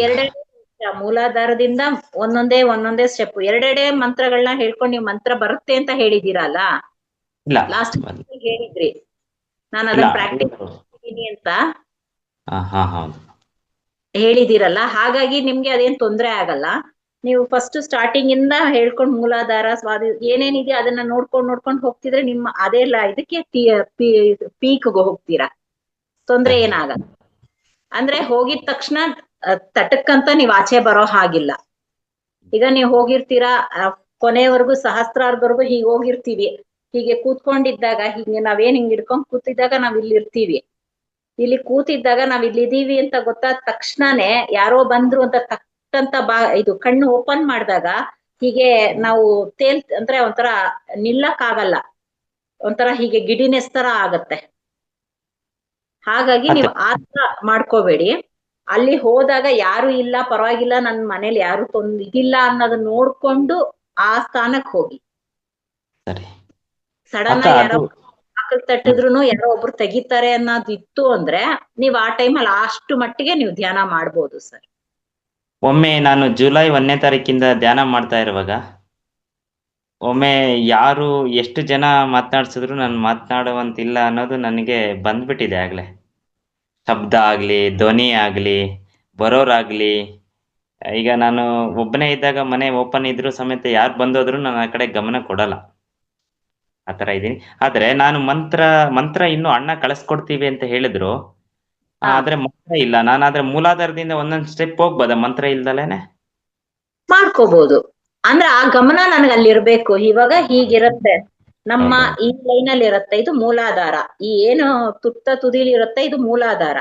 ಎರಡೇ ಮೂಲಾಧಾರದಿಂದ ಒಂದೊಂದೇ ಸ್ಟೆಪ್ ಎರಡೆರಡೇ ಮಂತ್ರಗಳನ್ನ ಹೇಳ್ಕೊಂಡು ನೀವು ಮಂತ್ರ ಬರುತ್ತೆ ಅಂತ ಹೇಳಿದೀರಲ್ಲ, ಇಲ್ಲ ಲಾಸ್ಟ್ ಹೇಳಿದ್ರಿ ನಾನು ಇಲ್ಲ ಅದನ್ನ ಪ್ರಾಕ್ಟೀಸ್ ಮಾಡ್ತೀನಿ ಅಂತ ಹೌದು ಹೇಳಿದಿರಲ್ಲ, ಹಾಗಾಗಿ ನಿಮ್ಗೆ ಅದೇನ್ ತೊಂದ್ರೆ ಆಗಲ್ಲ. ನೀವು ಫಸ್ಟ್ ಸ್ಟಾರ್ಟಿಂಗ್ ಇಂದ ಹೇಳ್ಕೊಂಡ್ ಮೂಲಾಧಾರ ಸ್ವಾದಿ ಏನೇನಿದೆ ಅದನ್ನ ನೋಡ್ಕೊಂಡ್ ಹೋಗ್ತಿದ್ರೆ ನಿಮ್ಮ ಅದೆಲ್ಲ ಇದಕ್ಕೆ ಪೀಕ್ ಹೋಗ್ತೀರಾ, ತೊಂದ್ರೆ ಏನಾಗಲ್ಲ. ಅಂದ್ರೆ ಹೋಗಿದ ತಕ್ಷಣ ತಟಕ್ಕಂತ ನೀವ್ ಆಚೆ ಬರೋ ಹಾಗಿಲ್ಲ. ಈಗ ನೀವು ಹೋಗಿರ್ತೀರಾ ಕೊನೆವರೆಗೂ ಸಹಸ್ರಾರ್ವರೆಗೂ ಹೀಗೆ ಹೋಗಿರ್ತೀವಿ, ಹೀಗೆ ಕೂತ್ಕೊಂಡಿದ್ದಾಗ ಹೀಗೆ ನಾವೇನ್ ಹಿಂಗ್ ಹಿಡ್ಕೊಂಡ್ ಕೂತಿದ್ದಾಗ ನಾವ್ ಇಲ್ಲಿ ಇರ್ತೀವಿ, ಇಲ್ಲಿ ಕೂತಿದ್ದಾಗ ನಾವ್ ಇಲ್ಲಿದೀವಿ ಅಂತ ಗೊತ್ತಾದ ತಕ್ಷಣನೇ ಯಾರೋ ಬಂದ್ರು ಅಂತ ತಕ್ಕಂತ ಇದು ಕಣ್ಣು ಓಪನ್ ಮಾಡಿದಾಗ ಹೀಗೆ ನಾವು ಅಂದ್ರೆ ಒಂಥರ ನಿಲ್ಲಕ್ ಆಗಲ್ಲ, ಒಂಥರ ಹೀಗೆ ಗಿಡಿನೆಸ್ ತರ ಆಗತ್ತೆ. ಹಾಗಾಗಿ ನೀವು ಆತರ ಮಾಡ್ಕೋಬೇಡಿ. ಅಲ್ಲಿ ಹೋದಾಗ ಯಾರು ಇಲ್ಲ ಪರವಾಗಿಲ್ಲ, ನನ್ ಮನೇಲಿ ಯಾರು ಇದಿಲ್ಲ ಅನ್ನೋದನ್ನ ನೋಡ್ಕೊಂಡು ಆ ಸ್ಥಾನಕ್ ಹೋಗಿ. ಸಡನ್ ಆಗಿ ಯಾರೋ ಮಕ್ಕಳು ತಟ್ಟಿದ್ರು ಯಾರೋ ಒಬ್ರು ತೆಗಿತಾರೆ ಅನ್ನೋದು ಇತ್ತು ಅಂದ್ರೆ ನೀವ್ ಆ ಟೈಮಲ್ಲಿ ಅಷ್ಟು ಮಟ್ಟಿಗೆ ನೀವು ಧ್ಯಾನ ಮಾಡ್ಬೋದು ಸರ್. ಒಮ್ಮೆ ನಾನು ಜುಲೈ 1ನೇ ತಾರೀಕಿಂದ ಧ್ಯಾನ ಮಾಡ್ತಾ ಇರುವಾಗ ಒಮ್ಮೆ ಯಾರು ಎಷ್ಟು ಜನ ಮಾತನಾಡ್ಸಿದ್ರು ನಾನು ಮಾತನಾಡುವಂತಿಲ್ಲ ಅನ್ನೋದು ನನಗೆ ಬಂದ್ಬಿಟ್ಟಿದೆ ಆಗ್ಲೇ. ಶಬ್ದ ಆಗ್ಲಿ, ಧ್ವನಿ ಆಗ್ಲಿ, ಬರೋರಾಗ್ಲಿ. ಈಗ ನಾನು ಒಬ್ಬನೇ ಇದ್ದಾಗ ಮನೆ ಓಪನ್ ಇದ್ರು ಸಮೇತ ಯಾರು ಬಂದೋದ್ರು ನಾನು ಆ ಕಡೆ ಗಮನ ಕೊಡಲ್ಲ, ಆತರ ಇದೀನಿ. ಆದ್ರೆ ನಾನು ಮಂತ್ರ ಇನ್ನು ಅಣ್ಣ ಕಳಿಸ್ಕೊಡ್ತೀವಿ ಅಂತ ಹೇಳಿದ್ರು, ಆದ್ರೆ ಮಂತ್ರ ಇಲ್ಲ. ನಾನಾದ್ರೆ ಮೂಲಾಧಾರದಿಂದ ಒಂದೊಂದ್ ಸ್ಟೆಪ್ ಹೋಗ್ಬೋದ ಮಂತ್ರ ಇಲ್ದಲೇನೆ? ಮಾಡ್ಕೋಬಹುದು. ಅಂದ್ರೆ ಆ ಗಮನ ನನಗೆ ಅಲ್ಲಿ ಇರ್ಬೇಕು. ಇವಾಗ ಹೀಗಿರತ್ತೆ ನಮ್ಮ ಈ ಲೈನ್ ಅಲ್ಲಿ ಇರತ್ತೆ, ಇದು ಮೂಲಾಧಾರ. ಈ ಏನು ತುದಿಲಿ ಇರುತ್ತೆ ಇದು ಮೂಲಾಧಾರ.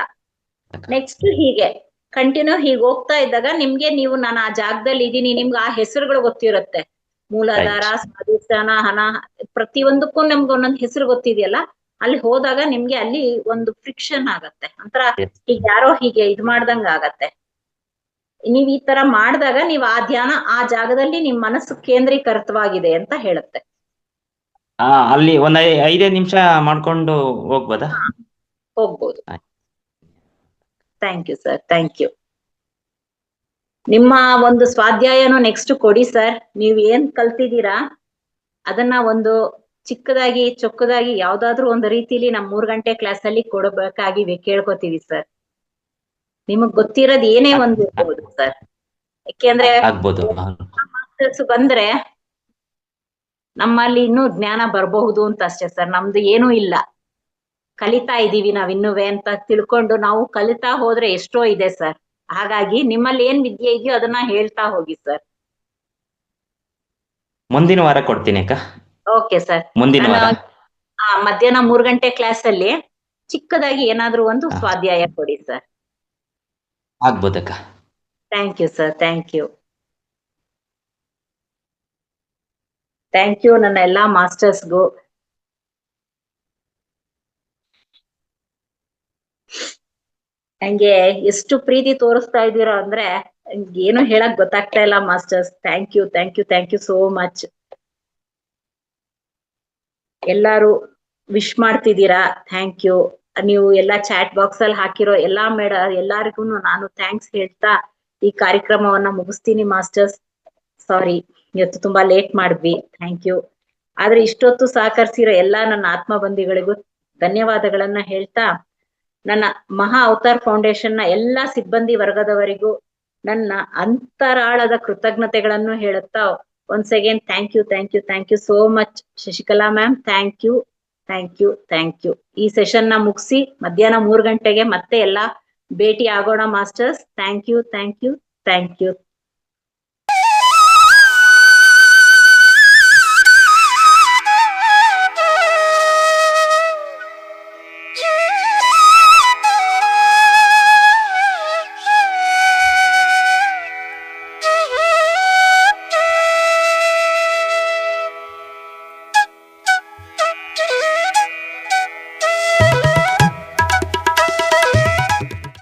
ನೆಕ್ಸ್ಟ್ ಹೀಗೆ ಕಂಟಿನ್ಯೂ ಹೀಗೆ ಹೋಗ್ತಾ ಇದ್ದಾಗ ನಿಮ್ಗೆ ನಾನು ಆ ಜಾಗದಲ್ಲಿ ಇದೀನಿ, ನಿಮ್ಗೆ ಆ ಹೆಸರುಗಳು ಗೊತ್ತಿರುತ್ತೆ. ಮೂಲಾಧಾರ, ಸ್ವಾಧಿಷ್ಠಾನ, ಹನ, ಪ್ರತಿಯೊಂದಕ್ಕೂ ನಮ್ಗೆ ಒಂದೊಂದು ಹೆಸರು ಗೊತ್ತಿದೆಯಲ್ಲ. ಅಲ್ಲಿ ಹೋದಾಗ ನಿಮ್ಗೆ ಅಲ್ಲಿ ಒಂದು ಫ್ರಿಕ್ಷನ್ ಆಗತ್ತೆ, ಒಂಥರ ಹೀಗೆ ಯಾರೋ ಹೀಗೆ ಇದ್ ಮಾಡ್ದಂಗ ಆಗತ್ತೆ. ನೀವ್ ಈ ತರ ಮಾಡಿದಾಗ ನೀವ್ ಆ ಧ್ಯಾನ ಆ ಜಾಗದಲ್ಲಿ ನಿಮ್ ಮನಸ್ಸು ಕೇಂದ್ರೀಕೃತವಾಗಿದೆ ಅಂತ ಹೇಳುತ್ತೆ. ಅಲ್ಲಿ ಒಂದ್ 5 ನಿಮಿಷ ಮಾಡ್ಕೊಂಡು ಹೋಗ್ಬೋದಾ? ಹೋಗ್ಬೋದು. Thank you sir, thank you. ನಿಮ್ಮ ಒಂದು ಸ್ವಾಧ್ಯಾಯನು ನೆಕ್ಸ್ಟ್ ಕೊಡಿ ಸರ್. ನೀವ್ ಏನ್ ಕಲ್ತಿದ್ದೀರಾ ಅದನ್ನ ಒಂದು ಚಿಕ್ಕದಾಗಿ ಚೊಕ್ಕದಾಗಿ ಯಾವ್ದಾದ್ರು ಒಂದು ರೀತಿಲಿ ನಮ್ 3 ಗಂಟೆ ಕ್ಲಾಸ್ ಅಲ್ಲಿ ಕೊಡಬೇಕಾಗಿ ಕೇಳ್ಕೊತೀವಿ ಸರ್. ನಿಮಗ್ ಗೊತ್ತಿರೋದ್ ಏನೇ ಒಂದು ಇರ್ಬೋದು ಸರ್. ಯಾಕೆಂದ್ರೆ ಮಾಸ್ಟರ್ಸ್ ಬಂದ್ರೆ ನಮ್ಮಲ್ಲಿ ಇನ್ನೂ ಜ್ಞಾನ ಬರಬಹುದು ಅಂತ ಅಷ್ಟೇ ಸರ್. ನಮ್ದು ಏನೂ ಇಲ್ಲ, ಕಲಿತಾ ಇದೀವಿ ನಾವ್ ಇನ್ನುವೆ ಅಂತ ತಿಳ್ಕೊಂಡು ನಾವು ಕಲಿತಾ ಹೋದ್ರೆ ಎಷ್ಟೋ ಇದೆ ಸರ್. ಹಾಗಾಗಿ ನಿಮ್ಮಲ್ಲಿ ಏನ್ ವಿದ್ಯೆ ಇದೆಯೋ ಅದನ್ನ ಹೇಳ್ತಾ ಹೋಗಿ ಸರ್. ಮುಂದಿನ ವಾರ ಕೊಡ್ತೀನಿ ಅಕ್ಕ. Okay sir. ಮುಂದಿನ ವಾರ ಮಧ್ಯಾಹ್ನ 3 ಗಂಟೆ ಕ್ಲಾಸ್ ಅಲ್ಲಿ ಚಿಕ್ಕದಾಗಿ ಏನಾದ್ರೂ ಒಂದು ಸ್ವಾಧ್ಯಾಯ ಕೊಡಿ ಸರ್. ಆಗ್ಬೋದಕ್ಕ. Thank you sir, thank you. Thank you ನನ್ನ ಎಲ್ಲಾ ಮಾಸ್ಟರ್ಸ್ಗೂ. ನಂಗೆ ಎಷ್ಟು ಪ್ರೀತಿ ತೋರಿಸ್ತಾ ಇದ್ದೀರಾ ಅಂದ್ರೆ ಏನು ಹೇಳಕ್ ಗೊತ್ತಾಗ್ತಾ ಇಲ್ಲ masters. Thank you, thank you, thank you so much. ಎಲ್ಲಾರು ವಿಶ್ ಮಾಡ್ತಿದ್ದೀರಾ, ಥ್ಯಾಂಕ್ ಯು. ನೀವು ಎಲ್ಲಾ ಚಾಟ್ ಬಾಕ್ಸ್ ಅಲ್ಲಿ ಹಾಕಿರೋ ಎಲ್ಲಾರಿಗೂ ನಾನು ಥ್ಯಾಂಕ್ಸ್ ಹೇಳ್ತಾ ಈ ಕಾರ್ಯಕ್ರಮವನ್ನ ಮುಗಿಸ್ತೀನಿ ಮಾಸ್ಟರ್ಸ್. ಸಾರಿ ಇವತ್ತು ತುಂಬಾ ಲೇಟ್ ಮಾಡಿದ್ವಿ, ಥ್ಯಾಂಕ್ ಯು. ಆದ್ರೆ ಇಷ್ಟೊತ್ತು ಸಹಕರಿಸಿರೋ ಎಲ್ಲಾ ನನ್ನ ಆತ್ಮ ಬಂಧಿಗಳಿಗೂ ಧನ್ಯವಾದಗಳನ್ನ ಹೇಳ್ತಾ, ನನ್ನ ಮಹಾ ಅವತಾರ್ ಫೌಂಡೇಶನ್ ನ ಎಲ್ಲಾ ಸಿಬ್ಬಂದಿ ವರ್ಗದವರಿಗೂ ನನ್ನ ಅಂತರಾಳದ ಕೃತಜ್ಞತೆಗಳನ್ನು ಹೇಳುತ್ತಾ once again thank you, thank you, thank you so much Shashikala ma'am. Thank you, thank you, thank you. ಈ ಸೆಷನ್ ನ ಮುಗಿಸಿ ಮಧ್ಯಾಹ್ನ 3 ಗಂಟೆಗೆ ಮತ್ತೆ ಎಲ್ಲಾ ಭೇಟಿ ಆಗೋಣ masters. Thank you, thank you, thank you.